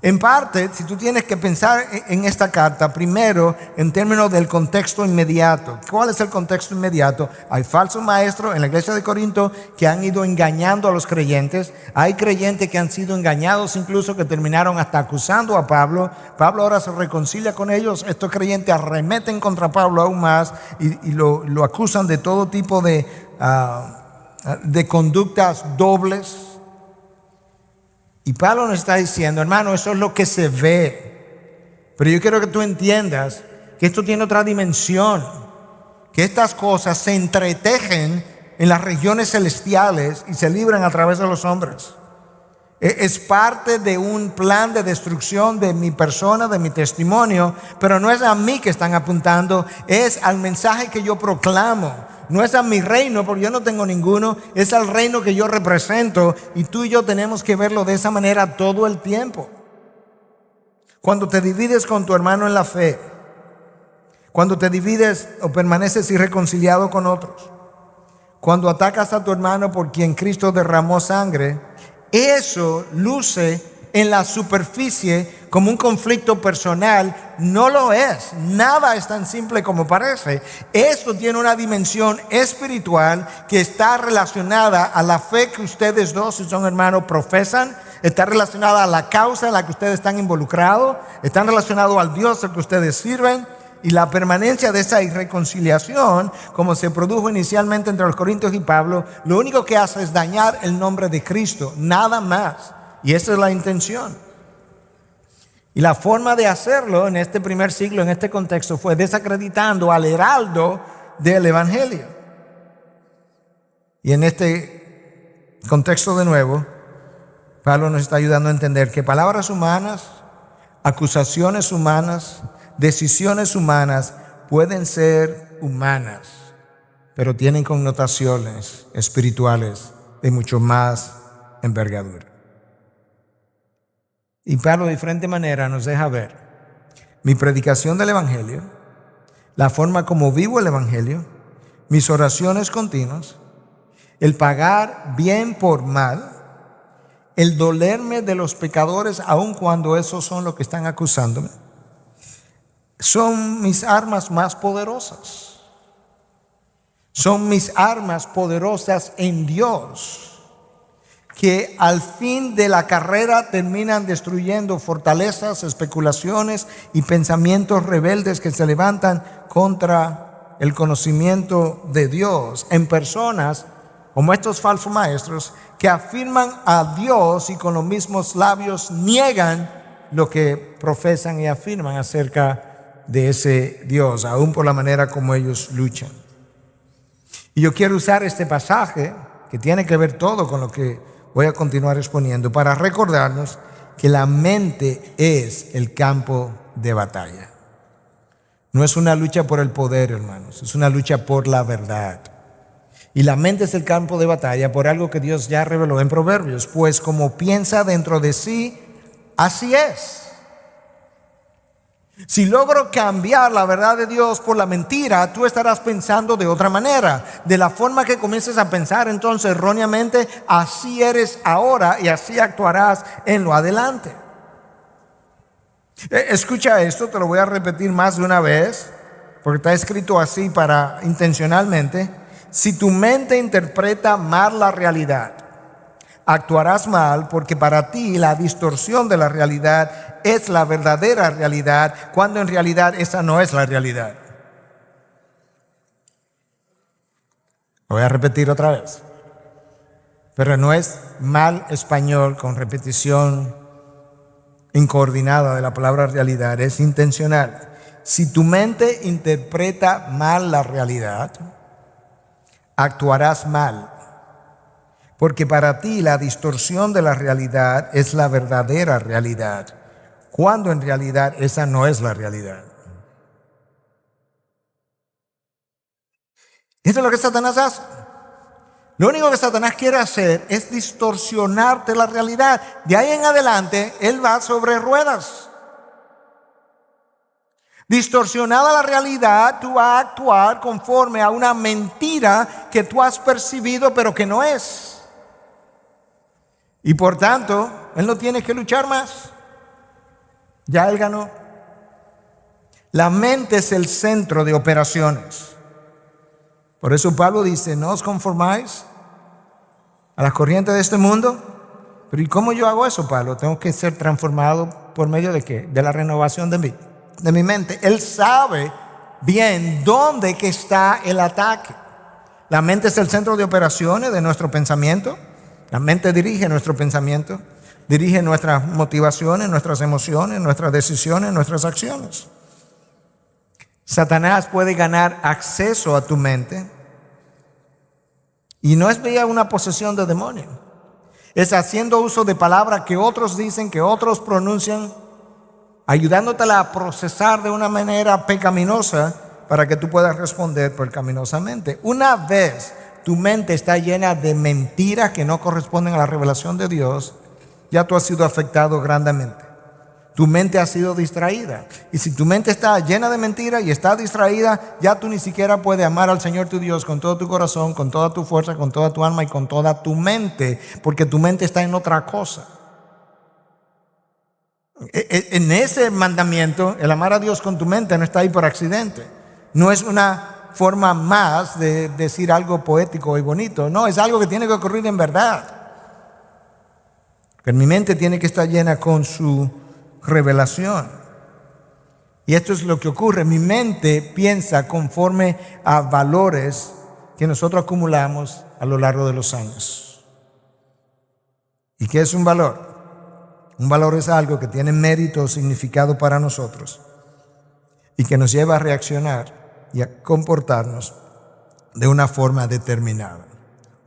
En parte, si tú tienes que pensar en esta carta, primero en términos del contexto inmediato. ¿Cuál es el contexto inmediato? Hay falsos maestros en la iglesia de Corinto que han ido engañando a los creyentes. Hay creyentes que han sido engañados, incluso que terminaron hasta acusando a Pablo. Pablo ahora se reconcilia con ellos. Estos creyentes arremeten contra Pablo aún más y lo acusan de todo tipo de conductas dobles. Y Pablo nos está diciendo, hermano, eso es lo que se ve. Pero yo quiero que tú entiendas que esto tiene otra dimensión, que estas cosas se entretejen en las regiones celestiales y se libran a través de los hombres. Es parte de un plan de destrucción de mi persona, de mi testimonio, pero no es a mí que están apuntando, es al mensaje que yo proclamo. No es a mi reino, porque yo no tengo ninguno, es al reino que yo represento, y tú y yo tenemos que verlo de esa manera todo el tiempo. Cuando te divides con tu hermano en la fe, cuando te divides o permaneces irreconciliado con otros, cuando atacas a tu hermano por quien Cristo derramó sangre, eso luce en la superficie como un conflicto personal. No lo es. Nada es tan simple como parece. Esto tiene una dimensión espiritual que está relacionada a la fe que ustedes dos, si son hermanos, profesan. Está relacionada a la causa en la que ustedes están involucrados. Están relacionados al Dios al que ustedes sirven. Y la permanencia de esa irreconciliación, como se produjo inicialmente entre los Corintios y Pablo, lo único que hace es dañar el nombre de Cristo. Nada más. Y esa es la intención. Y la forma de hacerlo en este primer siglo, en este contexto, fue desacreditando al heraldo del Evangelio. Y en este contexto de nuevo, Pablo nos está ayudando a entender que palabras humanas acusaciones humanas, decisiones humanas pueden ser humanas, pero tienen connotaciones espirituales de mucho más envergadura. Y Pablo de diferente manera nos deja ver mi predicación del Evangelio, la forma como vivo el Evangelio, mis oraciones continuas, el pagar bien por mal, el dolerme de los pecadores aun cuando esos son los que están acusándome, son mis armas más poderosas. Son mis armas poderosas en Dios, que al fin de la carrera terminan destruyendo fortalezas, especulaciones y pensamientos rebeldes que se levantan contra el conocimiento de Dios en personas como estos falsos maestros que afirman a Dios y con los mismos labios niegan lo que profesan y afirman acerca de ese Dios, aún por la manera como ellos luchan. Y yo quiero usar este pasaje, que tiene que ver todo con lo que voy a continuar exponiendo, para recordarnos que la mente es el campo de batalla. No es una lucha por el poder, hermanos, es una lucha por la verdad. Y la mente es el campo de batalla por algo que Dios ya reveló en Proverbios, pues como piensa dentro de sí, así es. Si logro cambiar la verdad de Dios por la mentira, tú estarás pensando de otra manera. De la forma que comiences a pensar entonces erróneamente, así eres ahora y así actuarás en lo adelante. Escucha esto, te lo voy a repetir más de una vez, porque está escrito así intencionalmente. Si tu mente interpreta mal la realidad, actuarás mal, porque para ti la distorsión de la realidad es la verdadera realidad, cuando en realidad esa no es la realidad. Lo voy a repetir otra vez, pero no es mal español con repetición incoordinada de la palabra realidad, es intencional. Si tu mente interpreta mal la realidad, actuarás mal, porque para ti la distorsión de la realidad es la verdadera realidad, cuando en realidad esa no es la realidad. Esto es lo que Satanás hace. Lo único que Satanás quiere hacer es distorsionarte la realidad. De ahí en adelante, él va sobre ruedas. Distorsionada la realidad, tú vas a actuar conforme a una mentira que tú has percibido pero que no es. Y por tanto, él no tiene que luchar más. Ya él ganó. La mente es el centro de operaciones. Por eso Pablo dice, no os conformáis a las corrientes de este mundo. Pero ¿y cómo yo hago eso, Pablo? Tengo que ser transformado por medio de ¿qué? De la renovación de mi mente. Él sabe bien dónde que está el ataque. La mente es el centro de operaciones de nuestro pensamiento. La mente dirige nuestro pensamiento, dirige nuestras motivaciones, nuestras emociones, nuestras decisiones, nuestras acciones. Satanás puede ganar acceso a tu mente y no es vía una posesión de demonio. Es haciendo uso de palabras que otros dicen, que otros pronuncian, ayudándotela a procesar de una manera pecaminosa para que tú puedas responder pecaminosamente. Una vez tu mente está llena de mentiras que no corresponden a la revelación de Dios, ya tú has sido afectado grandemente. Tu mente ha sido distraída. Y si tu mente está llena de mentiras y está distraída, ya tú ni siquiera puedes amar al Señor tu Dios con todo tu corazón, con toda tu fuerza, con toda tu alma y con toda tu mente, porque tu mente está en otra cosa. En ese mandamiento, el amar a Dios con tu mente no está ahí por accidente. No es una forma más de decir algo poético y bonito. No, es algo que tiene que ocurrir en verdad. Pero mi mente tiene que estar llena con su revelación. Y esto es lo que ocurre. Mi mente piensa conforme a valores que nosotros acumulamos a lo largo de los años. ¿Y qué es un valor? Un valor es algo que tiene mérito o significado para nosotros y que nos lleva a reaccionar y a comportarnos de una forma determinada.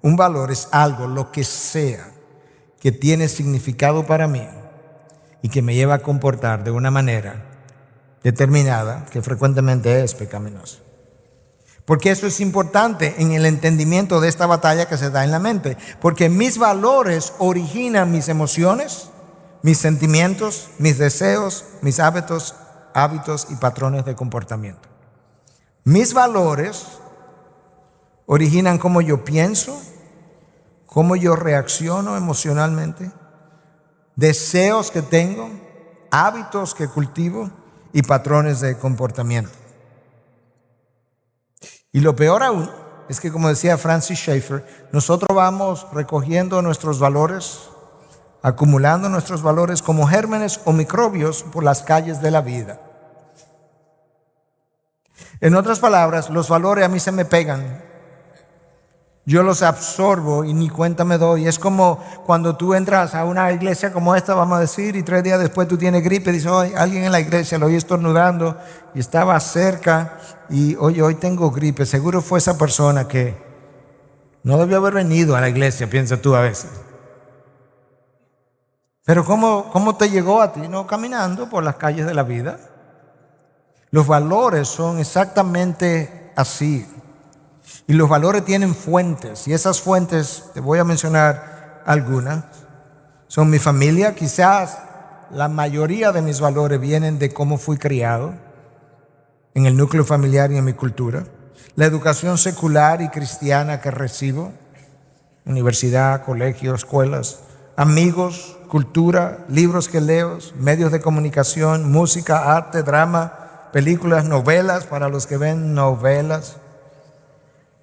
Un valor es algo, lo que sea, que tiene significado para mí, y que me lleva a comportar de una manera determinada que frecuentemente es pecaminosa. Porque eso es importante en el entendimiento de esta batalla que se da en la mente. Porque mis valores originan mis emociones, mis sentimientos, mis deseos, mis hábitos y patrones de comportamiento. Mis valores originan cómo yo pienso, cómo yo reacciono emocionalmente, deseos que tengo, hábitos que cultivo y patrones de comportamiento. Y lo peor aún es que, como decía Francis Schaeffer, nosotros vamos recogiendo nuestros valores, acumulando nuestros valores como gérmenes o microbios por las calles de la vida. En otras palabras, los valores a mí se me pegan. Yo los absorbo y ni cuenta me doy. Es como cuando tú entras a una iglesia como esta, vamos a decir, y 3 días después tú tienes gripe y dices, oye, alguien en la iglesia lo oí estornudando y estaba cerca y oye, hoy tengo gripe. Seguro fue esa persona que no debió haber venido a la iglesia, piensas tú a veces. Pero ¿cómo te llegó a ti? No, caminando por las calles de la vida. Los valores son exactamente así. Y los valores tienen fuentes, y esas fuentes, te voy a mencionar algunas, son mi familia. Quizás la mayoría de mis valores vienen de cómo fui criado, en el núcleo familiar y en mi cultura. La educación secular y cristiana que recibo, universidad, colegio, escuelas, amigos, cultura, libros que leo, medios de comunicación, música, arte, drama, películas, novelas, para los que ven novelas,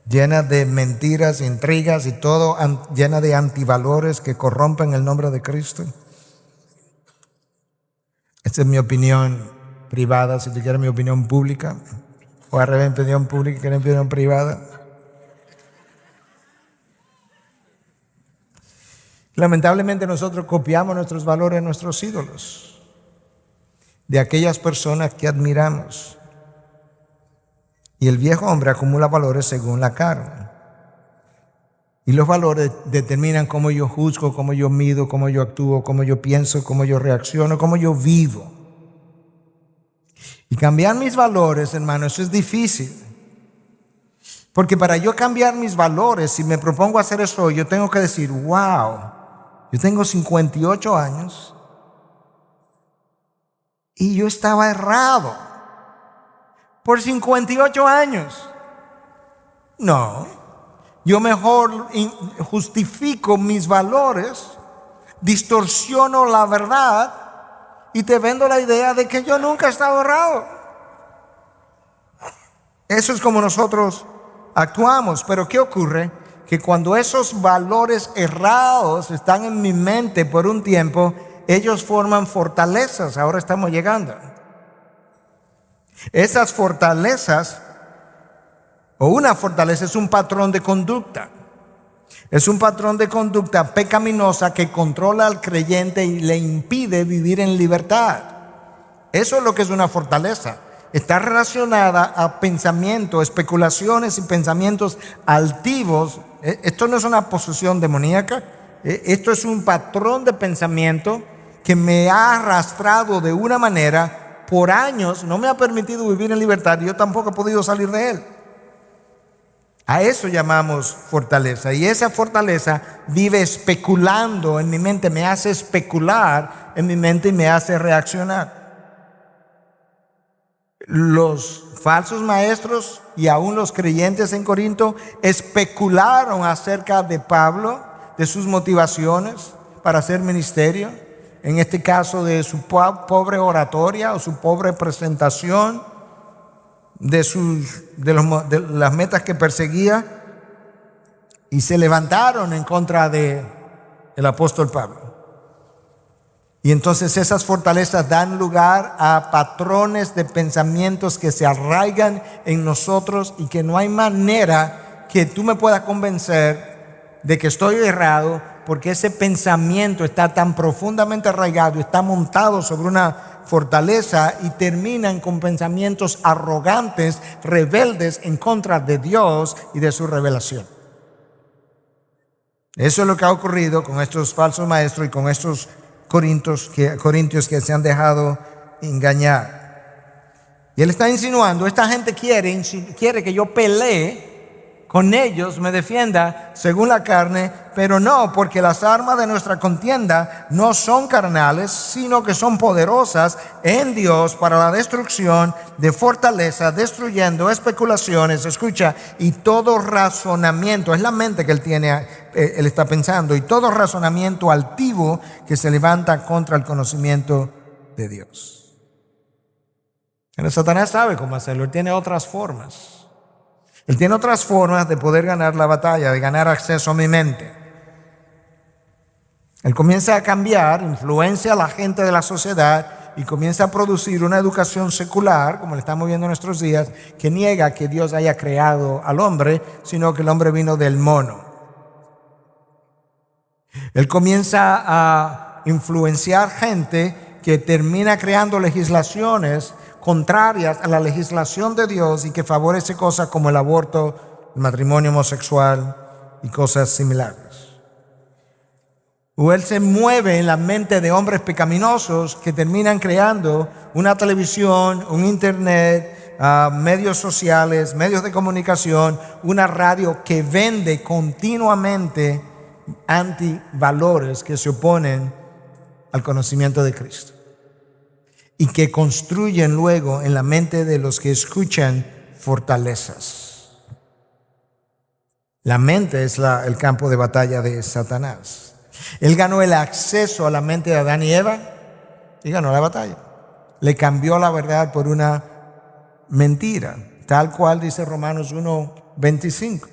llenas de mentiras, intrigas y todo, llena de antivalores que corrompen el nombre de Cristo. Esta es mi opinión privada. Si tú quieres mi opinión pública, o al revés, opinión pública, quieres mi opinión privada. Lamentablemente nosotros copiamos nuestros valores, nuestros ídolos, de aquellas personas que admiramos. Y el viejo hombre acumula valores según la carne. Y los valores determinan cómo yo juzgo, cómo yo mido, cómo yo actúo, cómo yo pienso, cómo yo reacciono, cómo yo vivo. Y cambiar mis valores, hermano, eso es difícil. Porque para yo cambiar mis valores, si me propongo hacer eso, yo tengo que decir, wow, yo tengo 58 años y yo estaba errado. Por 58 años. No, yo mejor justifico mis valores, distorsiono la verdad y te vendo la idea de que yo nunca he estado errado. Eso es como nosotros actuamos. Pero ¿qué ocurre? Que cuando esos valores errados están en mi mente por un tiempo, ellos forman fortalezas. Ahora estamos llegando. Esas fortalezas, o una fortaleza, es un patrón de conducta. Es un patrón de conducta pecaminosa que controla al creyente y le impide vivir en libertad. Eso es lo que es una fortaleza. Está relacionada a pensamientos, especulaciones y pensamientos altivos. Esto no es una posesión demoníaca. Esto es un patrón de pensamiento que me ha arrastrado de una manera por años, no me ha permitido vivir en libertad y yo tampoco he podido salir de él. A eso llamamos fortaleza. Y esa fortaleza vive especulando en mi mente, me hace especular en mi mente y me hace reaccionar. Los falsos maestros y aún los creyentes en Corinto especularon acerca de Pablo, de sus motivaciones para hacer ministerio. En este caso de su pobre oratoria o su pobre presentación, de las metas que perseguía, y se levantaron en contra del apóstol Pablo. Y entonces esas fortalezas dan lugar a patrones de pensamientos que se arraigan en nosotros y que no hay manera que tú me puedas convencer de que estoy errado, porque ese pensamiento está tan profundamente arraigado, está montado sobre una fortaleza y terminan con pensamientos arrogantes, rebeldes en contra de Dios y de su revelación. Eso es lo que ha ocurrido con estos falsos maestros y con estos corintios que se han dejado engañar. Y él está insinuando, esta gente quiere que yo pelee con ellos, me defienda según la carne, pero no, porque las armas de nuestra contienda no son carnales, sino que son poderosas en Dios para la destrucción de fortaleza, destruyendo especulaciones, escucha, y todo razonamiento, es la mente que él está pensando, y todo razonamiento altivo que se levanta contra el conocimiento de Dios. Pero Satanás sabe cómo hacerlo, él tiene otras formas. Él tiene otras formas de poder ganar la batalla, de ganar acceso a mi mente. Él comienza a cambiar, influencia a la gente de la sociedad y comienza a producir una educación secular, como le estamos viendo en nuestros días, que niega que Dios haya creado al hombre, sino que el hombre vino del mono. Él comienza a influenciar gente que termina creando legislaciones contrarias a la legislación de Dios y que favorece cosas como el aborto, el matrimonio homosexual y cosas similares. O él se mueve en la mente de hombres pecaminosos que terminan creando una televisión, un internet, medios sociales, medios de comunicación, una radio que vende continuamente antivalores que se oponen al conocimiento de Cristo y que construyen luego en la mente de los que escuchan fortalezas. La mente es el campo de batalla de Satanás. Él ganó el acceso a la mente de Adán y Eva y ganó la batalla. Le cambió la verdad por una mentira, tal cual dice Romanos 1:25.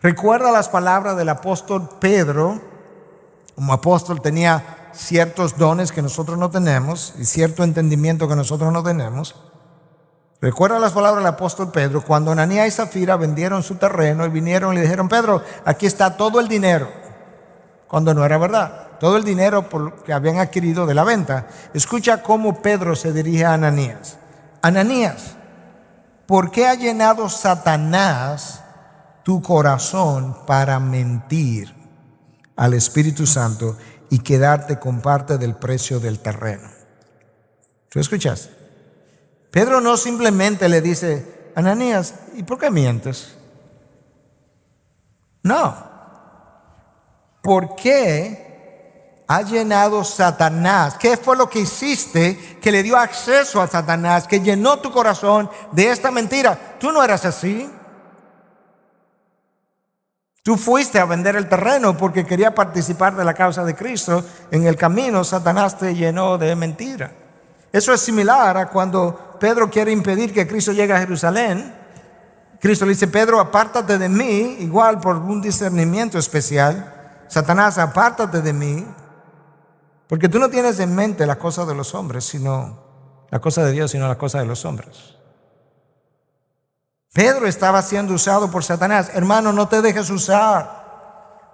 Recuerda las palabras del apóstol Pedro. Como apóstol tenía ciertos dones que nosotros no tenemos y cierto entendimiento que nosotros no tenemos. Recuerda las palabras del apóstol Pedro cuando Ananías y Zafira vendieron su terreno y vinieron y le dijeron: Pedro, aquí está todo el dinero, cuando no era verdad, todo el dinero que habían adquirido de la venta. Escucha cómo Pedro se dirige a Ananías: Ananías, ¿por qué ha llenado Satanás tu corazón para mentir al Espíritu Santo y quedarte con parte del precio del terreno? ¿Tú escuchas? Pedro no simplemente le dice: Ananías, ¿y por qué mientes? No. ¿Por qué ha llenado Satanás? ¿Qué fue lo que hiciste que le dio acceso a Satanás, que llenó tu corazón de esta mentira? Tú no eras así. Tú fuiste a vender el terreno porque querías participar de la causa de Cristo. En el camino, Satanás te llenó de mentira. Eso es similar a cuando Pedro quiere impedir que Cristo llegue a Jerusalén. Cristo le dice: Pedro, apártate de mí, igual por un discernimiento especial. Satanás, apártate de mí, porque tú no tienes en mente las cosas de los hombres, sino la cosa de Dios, sino la cosa de los hombres. Pedro estaba siendo usado por Satanás. Hermano, no te dejes usar.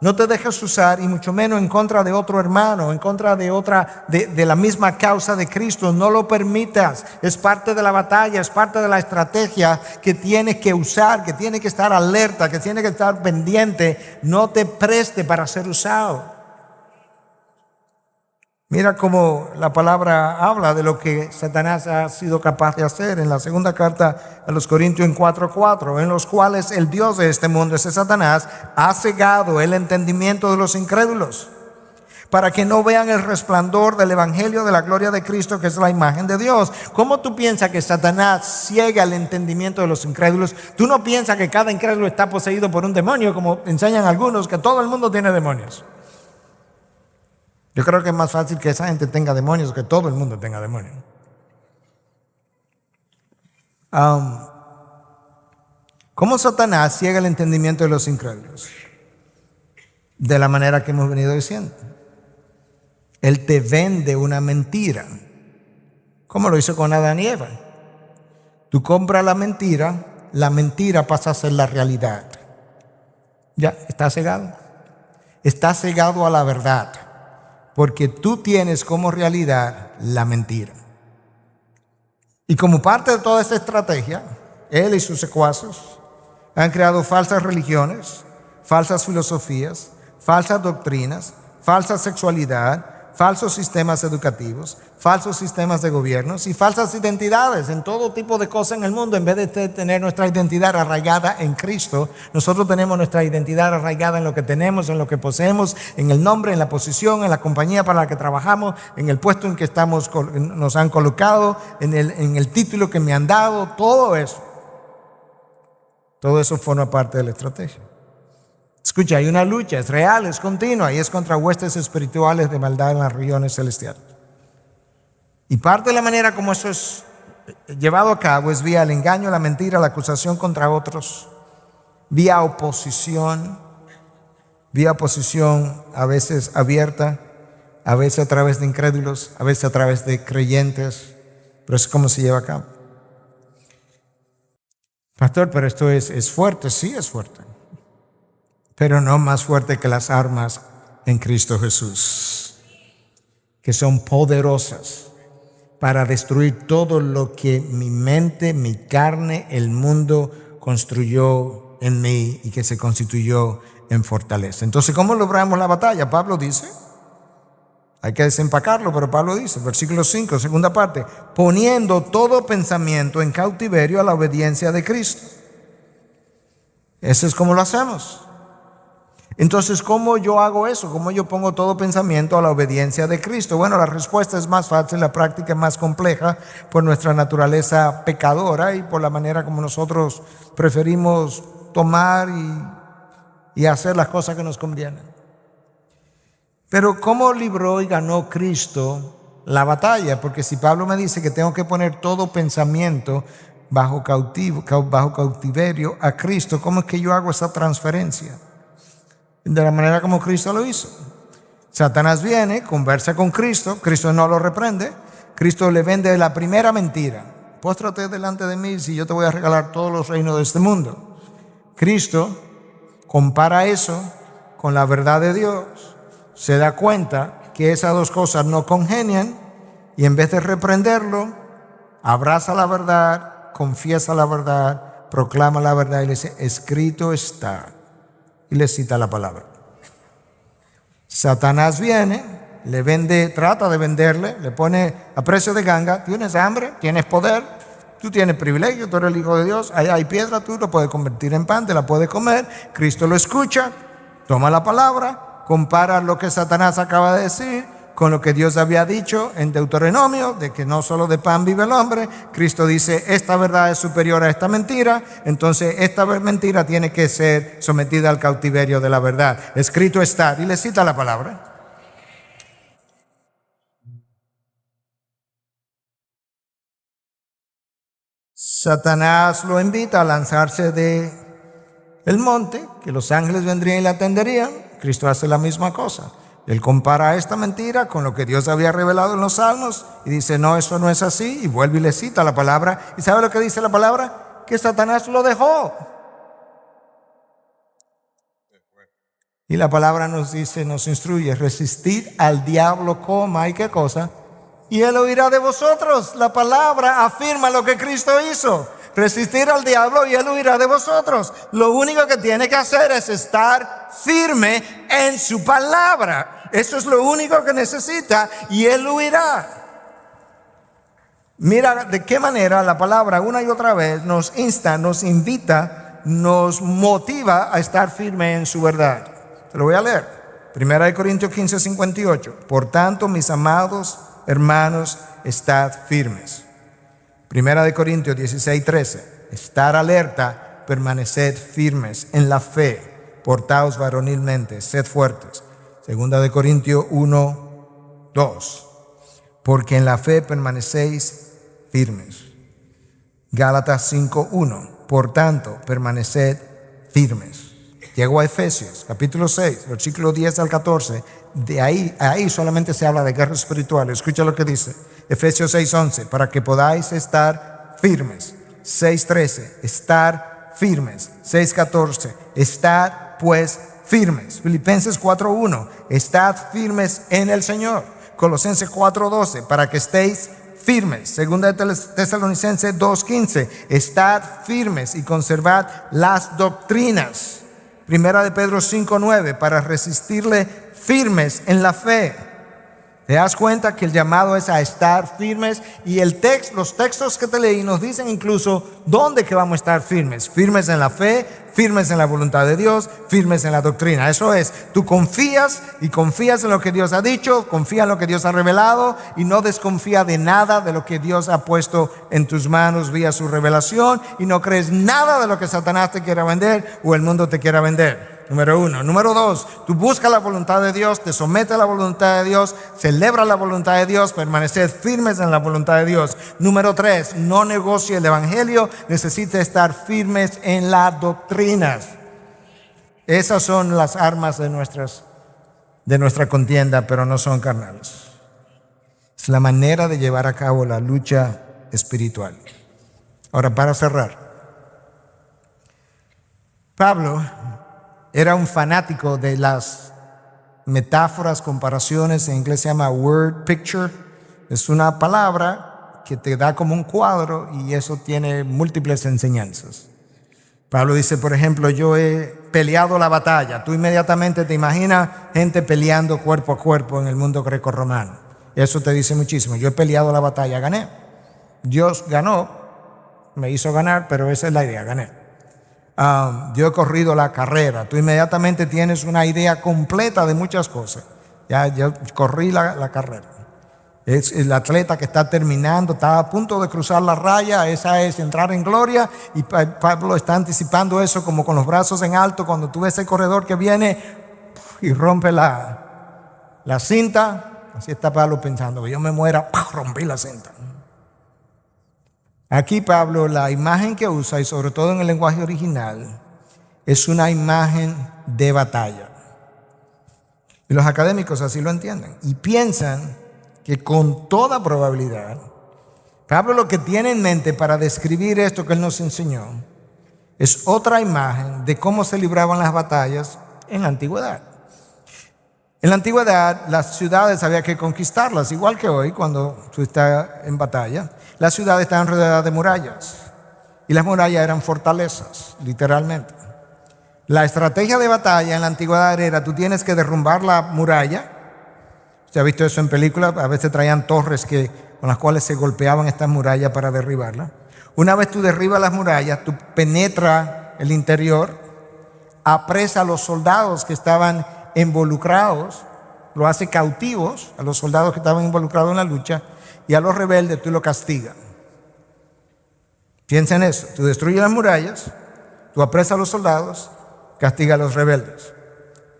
No te dejes usar, y mucho menos en contra de otro hermano, en contra de la misma causa de Cristo. No lo permitas. Es parte de la batalla, es parte de la estrategia que tienes que usar, que tienes que estar alerta, que tienes que estar pendiente. No te preste para ser usado. Mira cómo la palabra habla de lo que Satanás ha sido capaz de hacer en la segunda carta a los Corintios en 4:4, en los cuales el Dios de este mundo, ese Satanás, ha cegado el entendimiento de los incrédulos, para que no vean el resplandor del evangelio de la gloria de Cristo, que es la imagen de Dios. ¿Cómo tú piensas que Satanás ciega el entendimiento de los incrédulos? Tú no piensas que cada incrédulo está poseído por un demonio, como enseñan algunos, que todo el mundo tiene demonios. Yo creo que es más fácil que esa gente tenga demonios que todo el mundo tenga demonios. ¿Cómo Satanás ciega el entendimiento de los incrédulos? De la manera que hemos venido diciendo. Él te vende una mentira, como lo hizo con Adán y Eva. Tú compras la mentira pasa a ser la realidad. Ya, está cegado. Está cegado a la verdad, porque tú tienes como realidad la mentira. Y como parte de toda esta estrategia, él y sus secuaces han creado falsas religiones, falsas filosofías, falsas doctrinas, falsa sexualidad, falsos sistemas educativos, falsos sistemas de gobiernos y falsas identidades en todo tipo de cosas en el mundo. En vez de tener nuestra identidad arraigada en Cristo, nosotros tenemos nuestra identidad arraigada en lo que tenemos, en lo que poseemos, en el nombre, en la posición, en la compañía para la que trabajamos, en el puesto en que nos han colocado, en el título que me han dado, todo eso. Todo eso forma parte de la estrategia. Escucha, hay una lucha, es real, es continua y es contra huestes espirituales de maldad en las regiones celestiales. Y parte de la manera como eso es llevado a cabo es vía el engaño, la mentira, la acusación contra otros, vía oposición a veces abierta, a veces a través de incrédulos, a veces a través de creyentes, pero es como se lleva a cabo. Pastor, pero esto es fuerte, sí es fuerte, pero no más fuerte que las armas en Cristo Jesús, que son poderosas para destruir todo lo que mi mente, mi carne, el mundo construyó en mí y que se constituyó en fortaleza. Entonces, ¿cómo logramos la batalla? Pablo dice, hay que desempacarlo, pero Pablo dice, versículo 5, segunda parte, poniendo todo pensamiento en cautiverio a la obediencia de Cristo. Eso es como lo hacemos. Entonces, ¿cómo yo hago eso? ¿Cómo yo pongo todo pensamiento a la obediencia de Cristo? Bueno, la respuesta es más fácil, la práctica es más compleja por nuestra naturaleza pecadora y por la manera como nosotros preferimos tomar y hacer las cosas que nos convienen. Pero ¿cómo libró y ganó Cristo la batalla? Porque si Pablo me dice que tengo que poner todo pensamiento bajo cautiverio a Cristo, ¿cómo es que yo hago esa transferencia? De la manera como Cristo lo hizo. Satanás viene, conversa con Cristo, Cristo no lo reprende, Cristo le vende la primera mentira. Póstrate delante de mí si yo te voy a regalar todos los reinos de este mundo. Cristo compara eso con la verdad de Dios. Se da cuenta que esas dos cosas no congenian y en vez de reprenderlo, abraza la verdad, confiesa la verdad, proclama la verdad y le dice, escrito está. Y le cita la palabra. Satanás viene, le vende, trata de venderle, le pone a precio de ganga, tienes hambre, tienes poder, tú tienes privilegio, tú eres el Hijo de Dios, allá hay piedra, tú lo puedes convertir en pan, te la puedes comer. Cristo lo escucha, toma la palabra, compara lo que Satanás acaba de decir con lo que Dios había dicho en Deuteronomio, de que no solo de pan vive el hombre. Cristo dice, esta verdad es superior a esta mentira, entonces esta mentira tiene que ser sometida al cautiverio de la verdad. Escrito está, y le cita la palabra. Satanás lo invita a lanzarse de el monte, que los ángeles vendrían y le atenderían. Cristo hace la misma cosa. Él compara esta mentira con lo que Dios había revelado en los Salmos y dice, no, eso no es así, y vuelve y le cita la palabra. ¿Y sabe lo que dice la palabra? Que Satanás lo dejó. Y la palabra nos dice, nos instruye, resistid al diablo coma, ¿y qué cosa? Y él huirá de vosotros. La palabra afirma lo que Cristo hizo. Resistir al diablo y él huirá de vosotros. Lo único que tiene que hacer es estar firme en su palabra. Eso es lo único que necesita y él huirá. Mira de qué manera la palabra una y otra vez nos insta, nos invita, nos motiva a estar firme en su verdad. Te lo voy a leer. 1 Corintios 15:58. Por tanto, mis amados hermanos, estad firmes. 1 Corintios 16:13. Estar alerta, permaneced firmes en la fe, portaos varonilmente, sed fuertes. 2 Corintios 1:2. Porque en la fe permanecéis firmes. Gálatas 5:1. Por tanto, permaneced firmes. Llego a Efesios, capítulo 6, versículo 10 al 14. De ahí solamente se habla de guerra espiritual. Escucha lo que dice. Efesios 6:11, para que podáis estar firmes. 6:13, estar firmes. 6:14, estad pues firmes. Filipenses 4:1, estad firmes en el Señor. Colosenses 4:12, para que estéis firmes. Segunda de Tesalonicenses 2:15, estad firmes y conservad las doctrinas. Primera de Pedro 5:9, para resistirle firmes en la fe. ¿Te das cuenta que el llamado es a estar firmes? Y los textos que te leí nos dicen incluso dónde que vamos a estar firmes. Firmes en la fe, firmes en la voluntad de Dios, firmes en la doctrina. Eso es, tú confías en lo que Dios ha dicho, confía en lo que Dios ha revelado y no desconfía de nada de lo que Dios ha puesto en tus manos vía su revelación, y no crees nada de lo que Satanás te quiera vender o el mundo te quiera vender. Número 1. Número 2, tú buscas la voluntad de Dios, te sometes a la voluntad de Dios, celebras la voluntad de Dios, permaneces firmes en la voluntad de Dios. Número 3, no negocie el evangelio, necesita estar firmes en las doctrinas. Esas son las armas de nuestra contienda, pero no son carnales. Es la manera de llevar a cabo la lucha espiritual. Ahora, para cerrar, Pablo era un fanático de las metáforas, comparaciones. En inglés se llama word picture. Es una palabra que te da como un cuadro y eso tiene múltiples enseñanzas. Pablo dice, por ejemplo, yo he peleado la batalla. Tú inmediatamente te imaginas gente peleando cuerpo a cuerpo en el mundo greco-romano. Eso te dice muchísimo. Yo he peleado la batalla, gané. Dios ganó, me hizo ganar, pero esa es la idea, gané. Yo he corrido la carrera. Tú inmediatamente tienes una idea completa de muchas cosas. Ya corrí la carrera. Es el atleta que está terminando, está a punto de cruzar la raya. Esa es entrar en gloria. Y Pablo está anticipando eso como con los brazos en alto. Cuando tú ves el corredor que viene y rompe la cinta, así está Pablo pensando, que yo me muera, rompí la cinta. Aquí Pablo, la imagen que usa, y sobre todo en el lenguaje original, es una imagen de batalla. Y los académicos así lo entienden. Y piensan que con toda probabilidad, Pablo lo que tiene en mente para describir esto que él nos enseñó, es otra imagen de cómo se libraban las batallas en la antigüedad. En la antigüedad, las ciudades había que conquistarlas, igual que hoy, cuando tú estás en batalla. Las ciudades estaban rodeadas de murallas y las murallas eran fortalezas, literalmente. La estrategia de batalla en la antigüedad era, tú tienes que derrumbar la muralla. Usted ha visto eso en películas, a veces traían torres con las cuales se golpeaban estas murallas para derribarlas. Una vez tú derribas las murallas, tú penetras el interior, apresa a los soldados que estaban involucrados, lo hace cautivos a los soldados que estaban involucrados en la lucha, y a los rebeldes tú lo castigas. Piensa en eso, tú destruyes las murallas, tú apresas a los soldados, castigas a los rebeldes.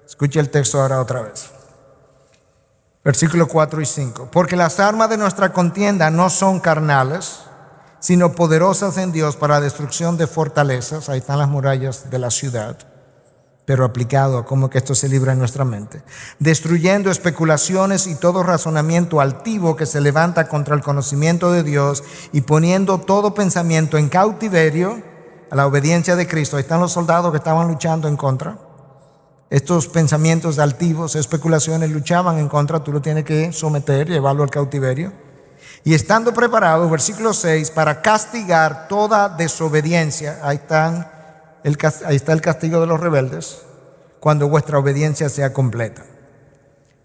Escuche el texto ahora otra vez. Versículos 4 y 5. Porque las armas de nuestra contienda no son carnales, sino poderosas en Dios para destrucción de fortalezas. Ahí están las murallas de la ciudad, pero aplicado a cómo que esto se libra en nuestra mente. Destruyendo especulaciones y todo razonamiento altivo que se levanta contra el conocimiento de Dios, y poniendo todo pensamiento en cautiverio a la obediencia de Cristo. Ahí están los soldados que estaban luchando en contra. Estos pensamientos altivos, especulaciones, luchaban en contra. Tú lo tienes que someter, llevarlo al cautiverio. Y estando preparados, versículo 6, para castigar toda desobediencia. Ahí está el castigo de los rebeldes, cuando vuestra obediencia sea completa.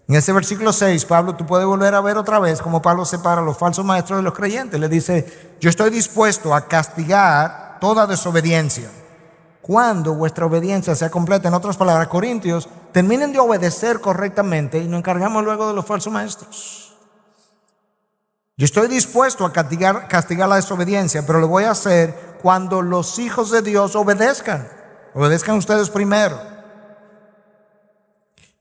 En ese versículo 6, Pablo, tú puedes volver a ver otra vez cómo Pablo separa a los falsos maestros de los creyentes. Le dice, yo estoy dispuesto a castigar toda desobediencia cuando vuestra obediencia sea completa. En otras palabras, Corintios, terminen de obedecer correctamente y nos encargamos luego de los falsos maestros. Yo estoy dispuesto a castigar la desobediencia, pero lo voy a hacer cuando los hijos de Dios obedezcan. Obedezcan ustedes primero.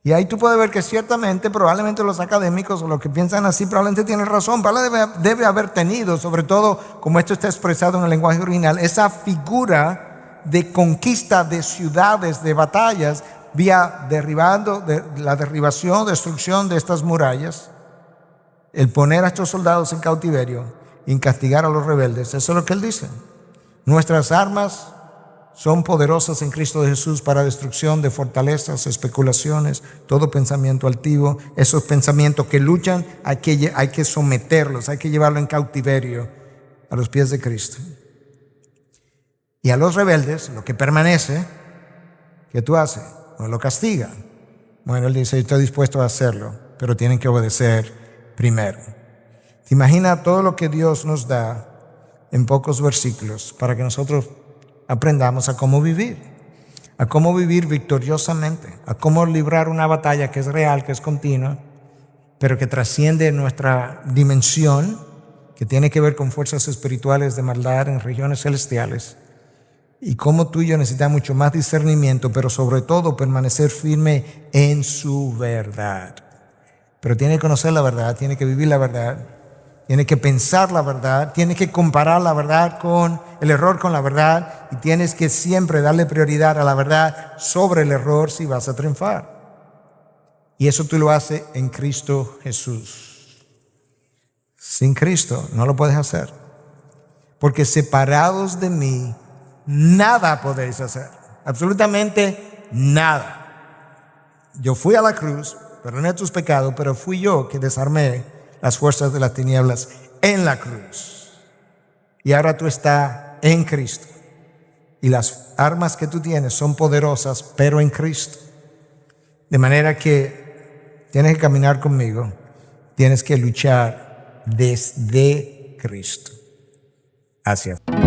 Y ahí tú puedes ver que ciertamente, probablemente los académicos o los que piensan así probablemente tienen razón. Pablo debe haber tenido, sobre todo como esto está expresado en el lenguaje original, esa figura de conquista de ciudades, de batallas, vía la derribación, destrucción de estas murallas, el poner a estos soldados en cautiverio y castigar a los rebeldes. Eso es lo que él dice. Nuestras armas son poderosas en Cristo Jesús para destrucción de fortalezas, especulaciones, todo pensamiento altivo. Esos pensamientos que luchan hay que someterlos, hay que llevarlos en cautiverio a los pies de Cristo. Y a los rebeldes, lo que permanece, ¿qué tú haces? Bueno, lo castiga. Bueno, él dice, estoy dispuesto a hacerlo, pero tienen que obedecer primero. ¿Te imaginas todo lo que Dios nos da en pocos versículos para que nosotros aprendamos a cómo vivir victoriosamente, a cómo librar una batalla que es real, que es continua, pero que trasciende nuestra dimensión, que tiene que ver con fuerzas espirituales de maldad en regiones celestiales, y cómo tú y yo necesitamos mucho más discernimiento, pero sobre todo permanecer firme en su verdad. Pero tiene que conocer la verdad, tiene que vivir la verdad, tiene que pensar la verdad, tiene que comparar la verdad con el error con la verdad, y tienes que siempre darle prioridad a la verdad sobre el error si vas a triunfar. Y eso tú lo haces en Cristo Jesús. Sin Cristo no lo puedes hacer, porque separados de mí nada podéis hacer, absolutamente nada. Yo fui a la cruz, perdoné tus pecados, pero fui yo que desarmé las fuerzas de las tinieblas en la cruz. Y ahora tú estás en Cristo. Y las armas que tú tienes son poderosas, pero en Cristo. De manera que tienes que caminar conmigo. Tienes que luchar desde Cristo hacia afuera.